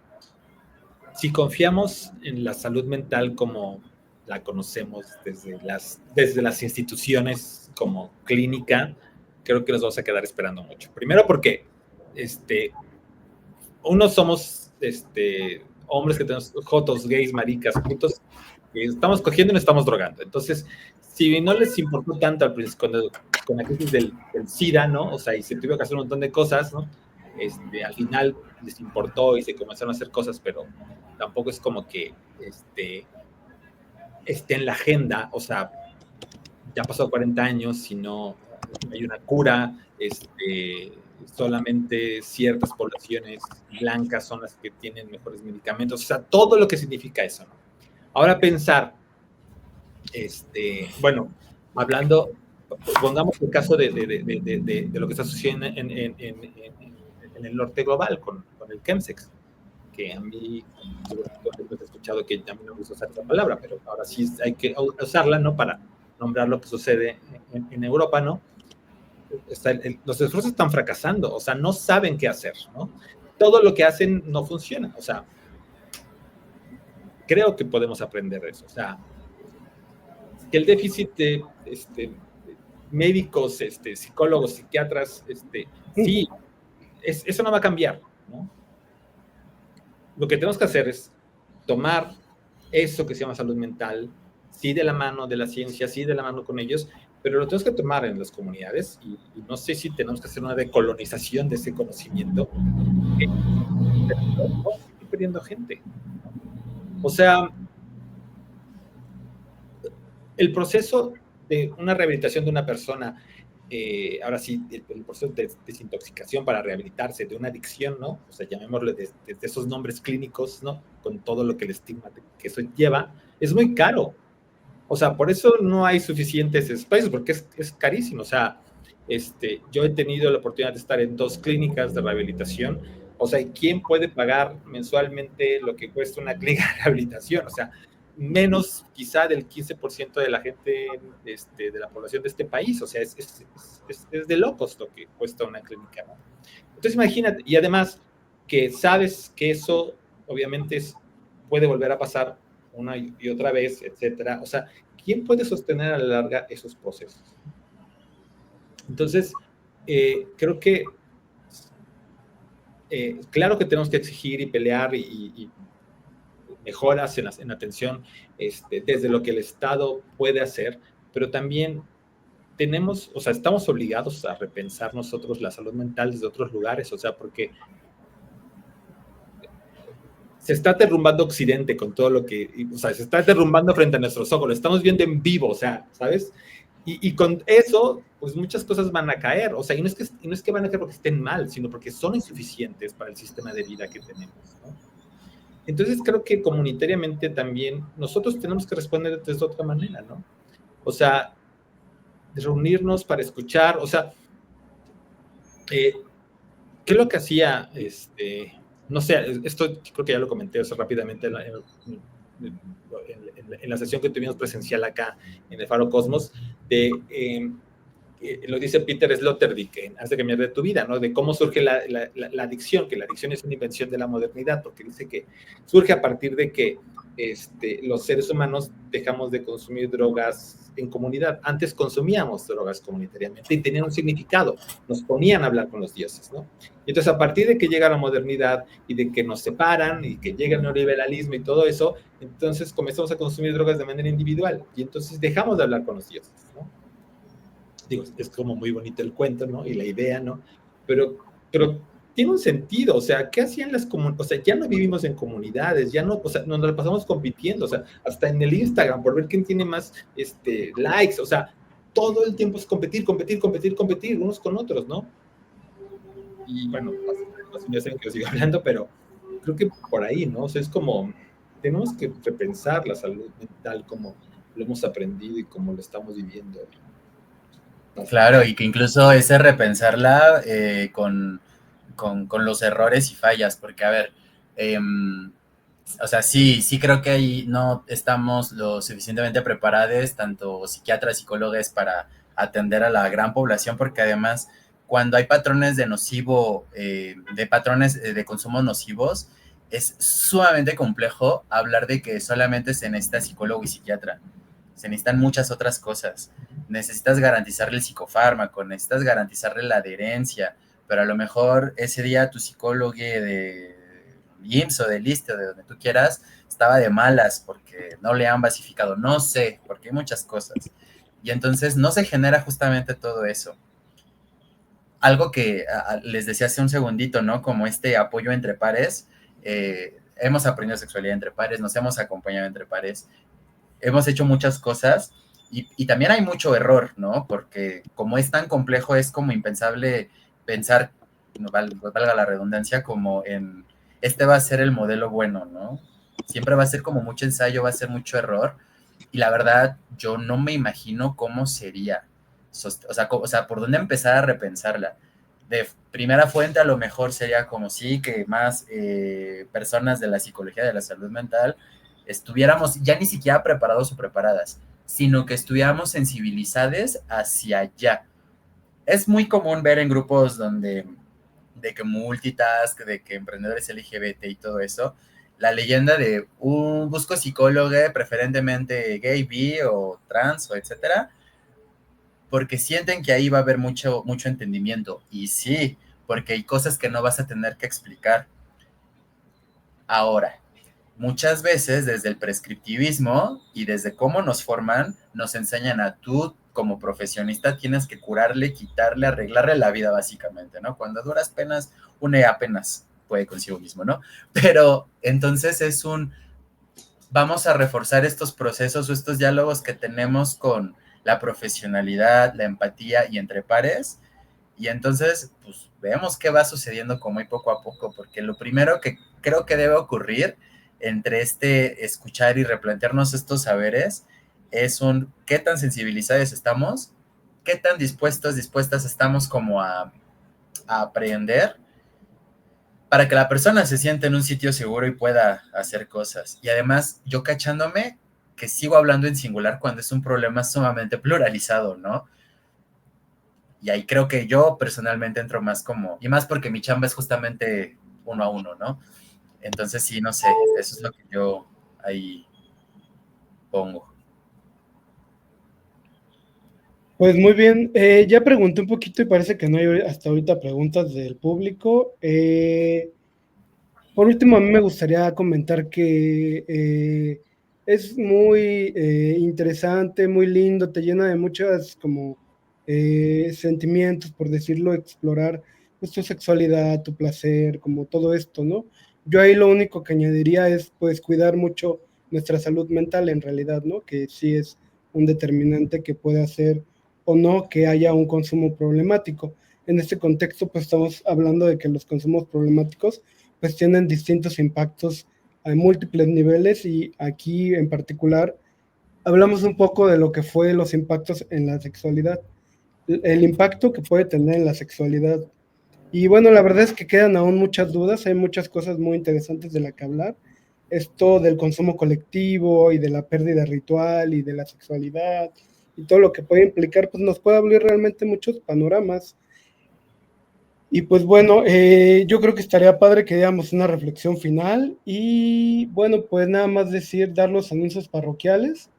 si confiamos en la salud mental como la conocemos desde las instituciones como clínica, creo que nos vamos a quedar esperando mucho. Primero porque uno somos hombres que tenemos jotos, gays, maricas, putos, que estamos cogiendo y nos estamos drogando. Entonces, si no les importó tanto al principio, con la crisis del SIDA, ¿no? O sea, y se tuvo que hacer un montón de cosas, ¿no? Al final les importó y se comenzaron a hacer cosas, pero tampoco es como que esté en la agenda, o sea, ya pasó 40 años y no hay una cura, solamente ciertas poblaciones blancas son las que tienen mejores medicamentos, o sea, todo lo que significa eso, ¿no? Ahora pensar, bueno, hablando, pongamos el caso de lo que está sucediendo en el norte global con el chemsex, que a mí, he escuchado que a mí no me gusta usar esa palabra, pero ahora sí hay que usarla, ¿no? Para nombrar lo que sucede en Europa, ¿no? Los esfuerzos están fracasando, o sea, no saben qué hacer, ¿no? Todo lo que hacen no funciona, o sea, creo que podemos aprender de eso, o sea, que el déficit de médicos, psicólogos, psiquiatras, sí, eso no va a cambiar, ¿no? Lo que tenemos que hacer es tomar eso que se llama salud mental, sí de la mano de la ciencia, sí de la mano con ellos, pero lo tenemos que tomar en las comunidades y no sé si tenemos que hacer una decolonización de ese conocimiento. Vamos a seguir perdiendo gente. O sea, el proceso de una rehabilitación de una persona, ahora sí, el proceso de desintoxicación para rehabilitarse de una adicción, ¿no? O sea, llamémosle desde esos nombres clínicos, ¿no? Con todo lo que el estigma que eso lleva, es muy caro. O sea, por eso no hay suficientes espacios, porque es carísimo. O sea, yo he tenido la oportunidad de estar en 2 clínicas de rehabilitación. O sea, ¿quién puede pagar mensualmente lo que cuesta una clínica de rehabilitación? O sea, menos quizá del 15% de la gente, de la población de este país. O sea, es de locos lo que cuesta una clínica, ¿no? Entonces, imagínate, y además que sabes que eso obviamente puede volver a pasar una y otra vez, etcétera. O sea, ¿quién puede sostener a la larga esos procesos? Entonces, creo que claro que tenemos que exigir y pelear y mejoras en atención desde lo que el Estado puede hacer, pero también tenemos, o sea, estamos obligados a repensar nosotros la salud mental desde otros lugares, o sea, porque se está derrumbando Occidente con todo lo que, o sea, se está derrumbando frente a nuestros ojos, lo estamos viendo en vivo, o sea, ¿sabes? Y con eso, pues muchas cosas van a caer, o sea, y no es que van a caer porque estén mal, sino porque son insuficientes para el sistema de vida que tenemos, ¿no? Entonces creo que comunitariamente también nosotros tenemos que responder de otra manera, ¿no? O sea, reunirnos para escuchar, o sea, ¿qué es lo que hacía, no sé, esto creo que ya lo comenté, o sea, rápidamente en la sesión que tuvimos presencial acá en el Faro Cosmos, lo dice Peter Sloterdijk en Haz de cambiar de tu vida, ¿no? De cómo surge la adicción, que la adicción es una invención de la modernidad, porque dice que surge a partir de que los seres humanos dejamos de consumir drogas en comunidad. Antes consumíamos drogas comunitariamente y tenían un significado, nos ponían a hablar con los dioses, ¿no? Y entonces a partir de que llega la modernidad y de que nos separan y que llega el neoliberalismo y todo eso, entonces comenzamos a consumir drogas de manera individual y entonces dejamos de hablar con los dioses, ¿no? Digo, es como muy bonito el cuento, ¿no? Y la idea, ¿no? Pero tiene un sentido, o sea, ¿qué hacían las comunidades? O sea, ya no vivimos en comunidades, ya no, o sea, nos la pasamos compitiendo, o sea, hasta en el Instagram, por ver quién tiene más likes, o sea, todo el tiempo es competir unos con otros, ¿no? Y bueno, ya saben que yo sigo hablando, pero creo que por ahí, ¿no? O sea, es como, tenemos que repensar la salud mental como lo hemos aprendido y como lo estamos viviendo. Claro, y que incluso ese repensarla con los errores y fallas, porque a ver, o sea, sí creo que ahí no estamos lo suficientemente preparados, tanto psiquiatras, psicólogos, para atender a la gran población, porque además cuando hay patrones de nocivo, de patrones de consumo nocivos, es sumamente complejo hablar de que solamente se necesita psicólogo y psiquiatra. Se necesitan muchas otras cosas. Necesitas garantizarle el psicofármaco, necesitas garantizarle la adherencia, pero a lo mejor ese día tu psicólogo de IMSS o de LISTE o de donde tú quieras estaba de malas porque no le han basificado, no sé, porque hay muchas cosas. Y entonces no se genera justamente todo eso. Algo que les decía hace un segundito, ¿no? Como este apoyo entre pares, hemos aprendido sexualidad entre pares, nos hemos acompañado entre pares, hemos hecho muchas cosas y también hay mucho error, ¿no? Porque como es tan complejo, es como impensable pensar, no valga la redundancia, como en este va a ser el modelo bueno, ¿no? Siempre va a ser como mucho ensayo, va a ser mucho error y la verdad yo no me imagino cómo sería, o sea, por dónde empezar a repensarla. De primera fuente a lo mejor sería como sí, que más personas de la psicología de la salud mental estuviéramos ya ni siquiera preparados o preparadas, sino que estuviéramos sensibilizados hacia allá. Es muy común ver en grupos donde de que multitask, de que emprendedores LGBT y todo eso, la leyenda de un busco psicólogo, preferentemente gay, bi o trans o etcétera, porque sienten que ahí va a haber mucho entendimiento. Y sí, porque hay cosas que no vas a tener que explicar. Ahora, muchas veces desde el prescriptivismo y desde cómo nos forman, nos enseñan a tú como profesionista tienes que curarle, quitarle, arreglarle la vida básicamente, ¿no? Cuando a duras penas, uno apenas puede consigo mismo, ¿no? Pero entonces vamos a reforzar estos procesos o estos diálogos que tenemos con la profesionalidad, la empatía y entre pares. Y entonces, pues vemos qué va sucediendo como muy poco a poco, porque lo primero que creo que debe ocurrir entre escuchar y replantearnos estos saberes es qué tan sensibilizados estamos, qué tan dispuestas estamos como a aprender para que la persona se sienta en un sitio seguro y pueda hacer cosas. Y además, yo cachándome que sigo hablando en singular cuando es un problema sumamente pluralizado, ¿no? Y ahí creo que yo personalmente entro más como, y más porque mi chamba es justamente uno a uno, ¿no? Entonces sí, no sé, eso es lo que yo ahí pongo. Pues muy bien, ya pregunté un poquito y parece que no hay hasta ahorita preguntas del público. Por último, a mí me gustaría comentar que es muy interesante, muy lindo, te llena de muchas como sentimientos, por decirlo, explorar pues, tu sexualidad, tu placer, como todo esto, ¿no? Yo ahí lo único que añadiría es pues cuidar mucho nuestra salud mental en realidad, ¿no? Que sí es un determinante que puede hacer o no que haya un consumo problemático. En este contexto, pues estamos hablando de que los consumos problemáticos pues tienen distintos impactos a múltiples niveles y aquí en particular hablamos un poco de lo que fue los impactos en la sexualidad, el impacto que puede tener en la sexualidad. Y bueno, la verdad es que quedan aún muchas dudas, hay muchas cosas muy interesantes de la que hablar. Esto del consumo colectivo y de la pérdida ritual y de la sexualidad y todo lo que puede implicar, pues nos puede abrir realmente muchos panoramas. Y pues bueno, yo creo que estaría padre que diéramos una reflexión final y bueno, pues nada más decir, dar los anuncios parroquiales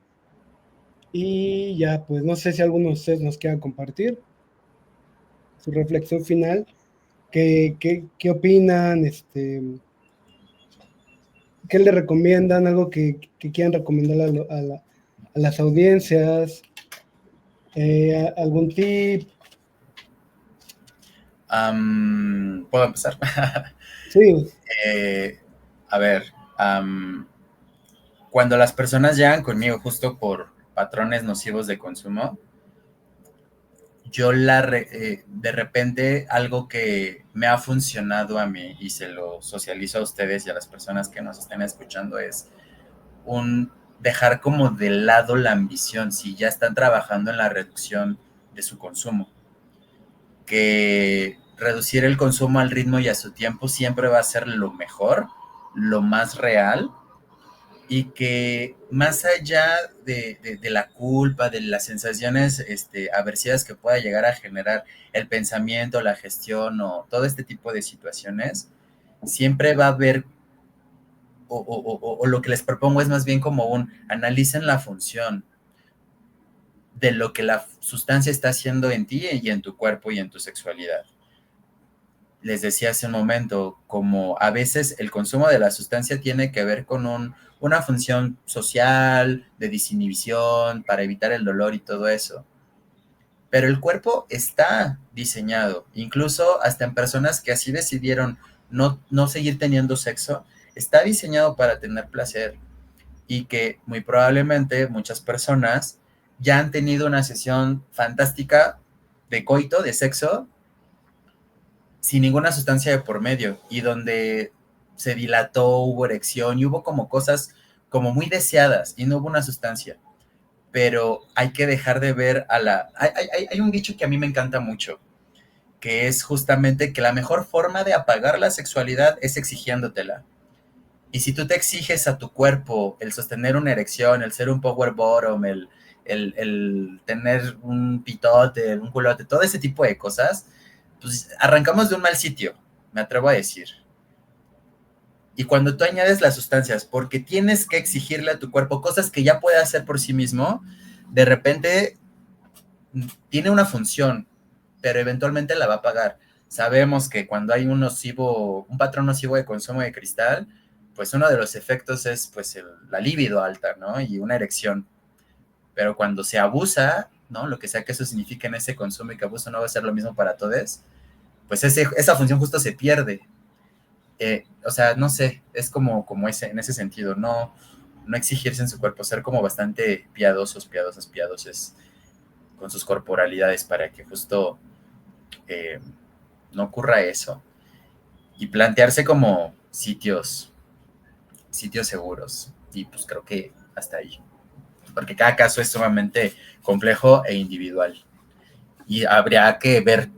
y ya, pues no sé si alguno de ustedes nos quiera compartir su reflexión final, qué opinan, qué le recomiendan, algo que quieran recomendar a las audiencias, algún tip. ¿Puedo empezar? Sí, A ver, cuando las personas llegan conmigo justo por patrones nocivos de consumo, yo de repente algo que me ha funcionado a mí y se lo socializo a ustedes y a las personas que nos estén escuchando es dejar como de lado la ambición si ya están trabajando en la reducción de su consumo. Que reducir el consumo al ritmo y a su tiempo siempre va a ser lo mejor, lo más real, y que más allá de la culpa, de las sensaciones aversivas que pueda llegar a generar el pensamiento, la gestión o todo este tipo de situaciones, siempre va a haber, o lo que les propongo es más bien como analicen la función de lo que la sustancia está haciendo en ti y en tu cuerpo y en tu sexualidad. Les decía hace un momento, como a veces el consumo de la sustancia tiene que ver con una función social, de disinhibición, para evitar el dolor y todo eso. Pero el cuerpo está diseñado, incluso hasta en personas que así decidieron no seguir teniendo sexo, está diseñado para tener placer y que muy probablemente muchas personas ya han tenido una sesión fantástica de coito, de sexo, sin ninguna sustancia de por medio y donde se dilató, hubo erección y hubo como cosas como muy deseadas y no hubo una sustancia. Pero hay que dejar de ver hay un dicho que a mí me encanta mucho, que es justamente que la mejor forma de apagar la sexualidad es exigiéndotela. Y si tú te exiges a tu cuerpo el sostener una erección, el ser un power bottom, el tener un pitote, un culote, todo ese tipo de cosas, pues arrancamos de un mal sitio, me atrevo a decir. Y cuando tú añades las sustancias, porque tienes que exigirle a tu cuerpo cosas que ya puede hacer por sí mismo, de repente tiene una función, pero eventualmente la va a pagar. Sabemos que cuando hay un patrón nocivo de consumo de cristal, pues uno de los efectos es pues la libido alta, ¿no? Y una erección. Pero cuando se abusa, ¿no? Lo que sea que eso signifique en ese consumo y que abuso no va a ser lo mismo para todos, pues esa función justo se pierde. O sea, no sé, es como en ese sentido, no exigirse en su cuerpo, ser como bastante piadosos con sus corporalidades para que justo no ocurra eso. Y plantearse como sitios seguros. Y pues creo que hasta ahí. Porque cada caso es sumamente complejo e individual. Y habría que ver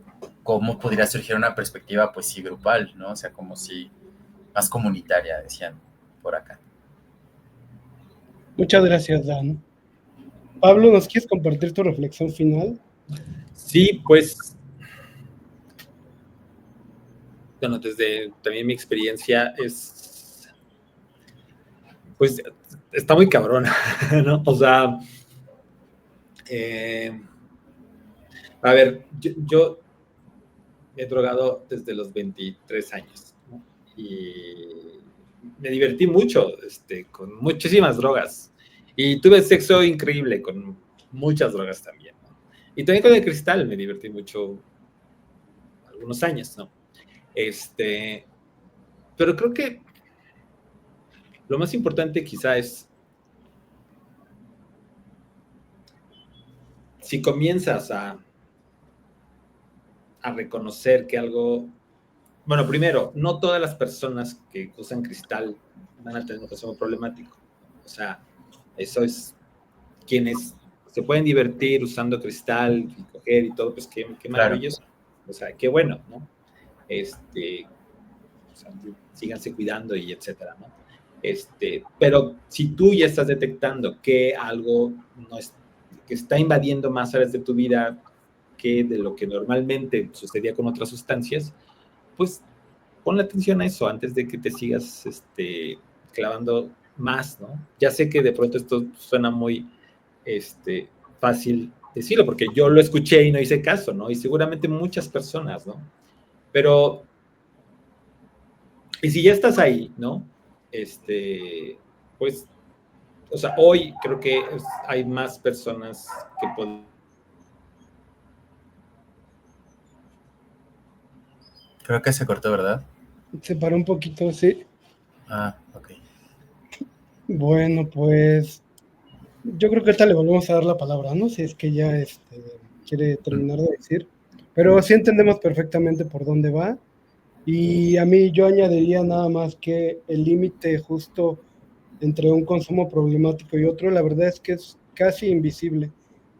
cómo podría surgir una perspectiva, pues sí, grupal, ¿no? O sea, como si más comunitaria, decían por acá. muchas gracias, Dan. Pablo, ¿nos quieres compartir tu reflexión final? Sí, pues, bueno, desde también mi experiencia pues, está muy cabrón, ¿no? O sea, a ver, yo me he drogado desde los 23 años, ¿no? Y me divertí mucho con muchísimas drogas. Y tuve sexo increíble con muchas drogas también, ¿no? Y también con el cristal me divertí mucho algunos años, ¿no? Pero creo que lo más importante quizá es si comienzas a reconocer que algo, bueno, primero, no todas las personas que usan cristal van a tener un consumo problemático. O sea, eso es quienes se pueden divertir usando cristal y coger y todo, pues qué maravilloso. O sea, qué bueno, ¿no? O sea, síganse cuidando y etcétera, ¿no? Pero si tú ya estás detectando que algo no es, que está invadiendo más áreas de tu vida que de lo que normalmente sucedía con otras sustancias, pues ponle atención a eso antes de que te sigas clavando más, ¿no? Ya sé que de pronto esto suena muy fácil decirlo, porque yo lo escuché y no hice caso, ¿no? Y seguramente muchas personas, ¿no? Pero, y si ya estás ahí, ¿no? Pues, o sea, hoy creo que hay más personas que pueden... Creo que se cortó, ¿verdad? Se paró un poquito, sí. Ah, ok. Bueno, pues yo creo que ahorita le volvemos a dar la palabra, ¿no? Si es que ya quiere terminar de decir. Pero sí entendemos perfectamente por dónde va. Y a mí yo añadiría nada más que el límite justo entre un consumo problemático y otro, la verdad es que es casi invisible.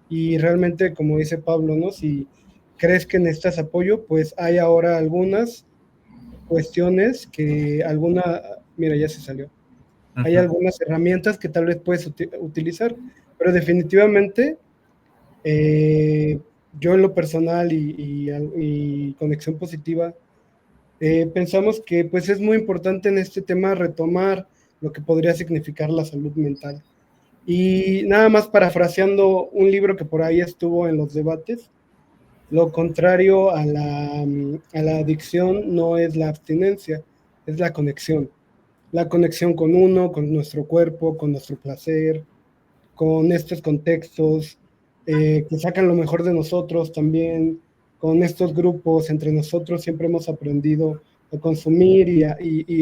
Y realmente, como dice Pablo, ¿no? Si crees que necesitas apoyo, pues hay ahora algunas cuestiones mira, ya se salió. Hay algunas herramientas que tal vez puedes utilizar, pero definitivamente yo en lo personal y Conexión Positiva pensamos que pues es muy importante en este tema retomar lo que podría significar la salud mental. Y nada más parafraseando un libro que por ahí estuvo en los debates, lo contrario a la adicción no es la abstinencia, es la conexión. La conexión con uno, con nuestro cuerpo, con nuestro placer, con estos contextos que sacan lo mejor de nosotros también, con estos grupos entre nosotros siempre hemos aprendido a consumir y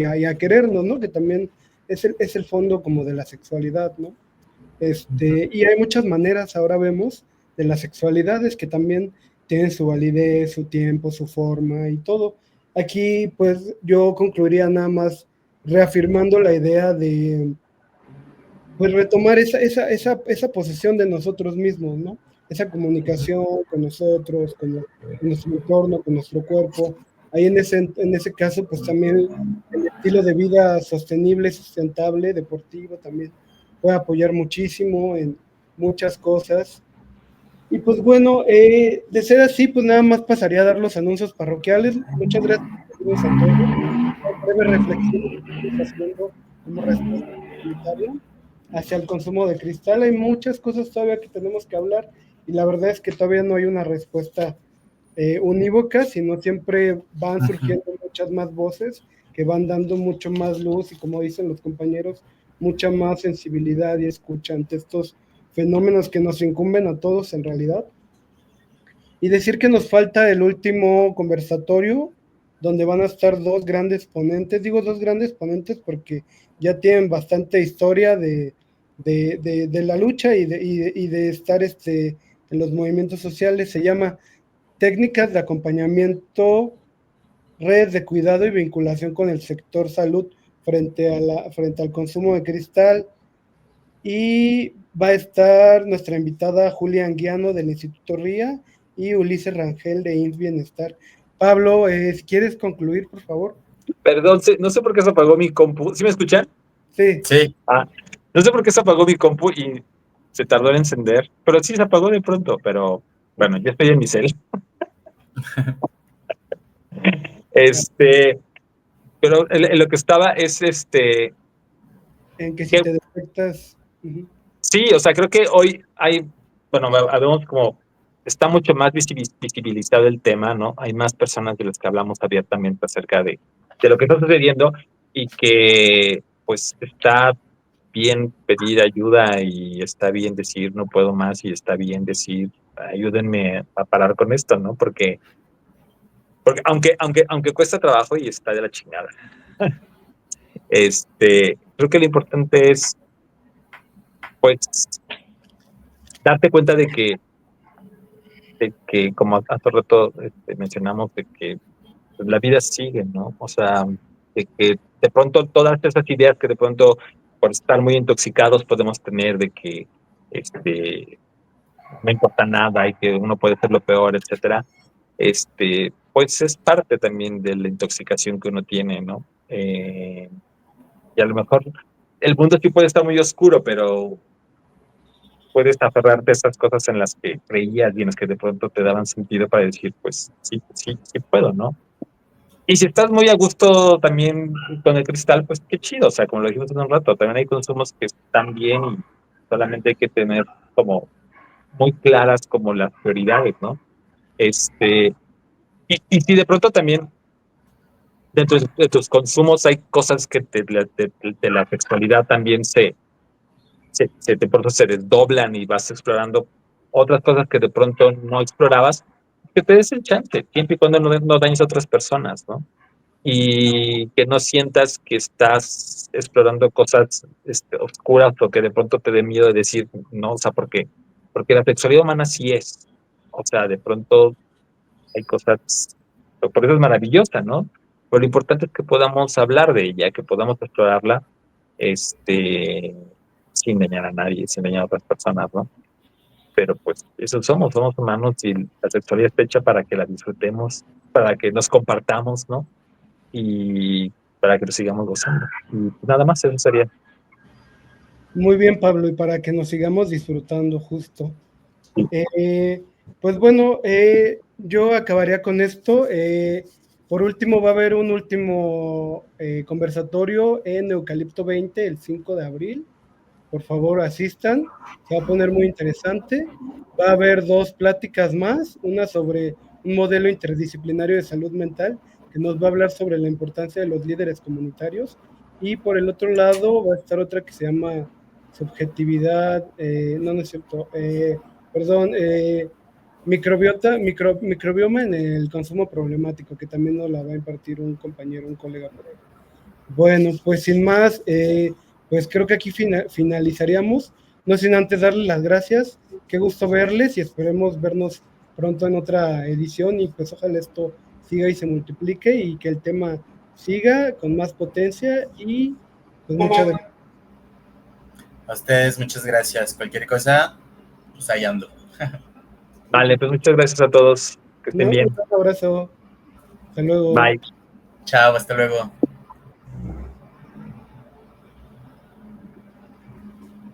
a querernos, ¿no? Que también es el fondo como de la sexualidad, ¿no? Y hay muchas maneras, ahora vemos, de las sexualidades que también tienen su validez, su tiempo, su forma y todo. Aquí, pues, yo concluiría nada más reafirmando la idea de, pues, retomar esa posesión de nosotros mismos, ¿no? Esa comunicación con nosotros, con nuestro entorno, con nuestro cuerpo. Ahí en ese caso, pues también el estilo de vida sostenible, sustentable, deportivo también puede apoyar muchísimo en muchas cosas. Y pues bueno, de ser así, pues nada más pasaría a dar los anuncios parroquiales. Muchas gracias a todos. Una breve reflexión que estamos haciendo como respuesta comunitaria hacia el consumo de cristal. Hay muchas cosas todavía que tenemos que hablar y la verdad es que todavía no hay una respuesta unívoca, sino siempre van surgiendo muchas más voces que van dando mucho más luz y como dicen los compañeros, mucha más sensibilidad y escucha ante estos fenómenos que nos incumben a todos en realidad. Y decir que nos falta el último conversatorio, donde van a estar dos grandes ponentes. Digo dos grandes ponentes porque ya tienen bastante historia de la lucha y de estar en los movimientos sociales. Se llama Técnicas de acompañamiento, redes de cuidado y vinculación con el sector salud frente al consumo de cristal. Y va a estar nuestra invitada Julia Anguiano del Instituto RIA y Ulises Rangel de INS Bienestar. Pablo, si quieres concluir, por favor. Perdón, no sé por qué se apagó mi compu. ¿Sí me escuchan? Sí. Sí. No sé por qué se apagó mi compu y se tardó en encender, pero sí se apagó de pronto, pero bueno, ya estoy en mi cel. Pero en lo que estaba es En que si te detectas. Sí, o sea, creo que hoy habemos como, está mucho más visibilizado el tema, ¿no? Hay más personas de las que hablamos abiertamente acerca de lo que está sucediendo y que, pues, está bien pedir ayuda y está bien decir no puedo más y está bien decir ayúdenme a parar con esto, ¿no? Porque aunque cuesta trabajo y está de la chingada, creo que lo importante es, pues, darte cuenta de que como hace rato mencionamos, de que pues, la vida sigue, ¿no? O sea, de que de pronto todas esas ideas que de pronto por estar muy intoxicados podemos tener de que no importa nada y que uno puede ser lo peor, etcétera, pues es parte también de la intoxicación que uno tiene, ¿no? Y a lo mejor el mundo sí puede estar muy oscuro, pero puedes aferrarte a esas cosas en las que creías y en las que de pronto te daban sentido para decir, pues sí, sí, sí puedo, ¿no? Y si estás muy a gusto también con el cristal, pues qué chido, o sea, como lo dijimos hace un rato, también hay consumos que están bien y solamente hay que tener como muy claras como las prioridades, ¿no? Y si de pronto también dentro de tus consumos hay cosas que de la sexualidad también de pronto se desdoblan y vas explorando otras cosas que de pronto no explorabas, que te des el chance, siempre y cuando no dañes a otras personas, ¿no? Y que no sientas que estás explorando cosas oscuras o que de pronto te dé miedo de decir, no, o sea, porque la sexualidad humana sí es, o sea, de pronto hay cosas, por eso es maravillosa, ¿no? Pero lo importante es que podamos hablar de ella, que podamos explorarla, sin dañar a nadie, sin dañar a otras personas, ¿no? Pero pues eso somos humanos y la sexualidad está hecha para que la disfrutemos, para que nos compartamos, ¿no? Y para que lo sigamos gozando. Y nada más, eso sería. Muy bien, Pablo, y para que nos sigamos disfrutando justo. Pues bueno, yo acabaría con esto. Por último, va a haber un último conversatorio en Eucalipto 20 el 5 de abril. Por favor, asistan. Se va a poner muy interesante. Va a haber 2 pláticas más, una sobre un modelo interdisciplinario de salud mental que nos va a hablar sobre la importancia de los líderes comunitarios. Y por el otro lado va a estar otra que se llama subjetividad, no es cierto, perdón, microbioma en el consumo problemático, que también nos la va a impartir un compañero, un colega por ahí. Bueno, pues sin más, pues creo que aquí finalizaríamos, no sin antes darles las gracias, qué gusto verles y esperemos vernos pronto en otra edición y pues ojalá esto siga y se multiplique y que el tema siga con más potencia y pues muchas gracias. A ustedes, muchas gracias. Cualquier cosa, pues ahí ando. Vale, pues muchas gracias a todos. Que estén bien. Un abrazo. Hasta luego. Bye. Chao, hasta luego.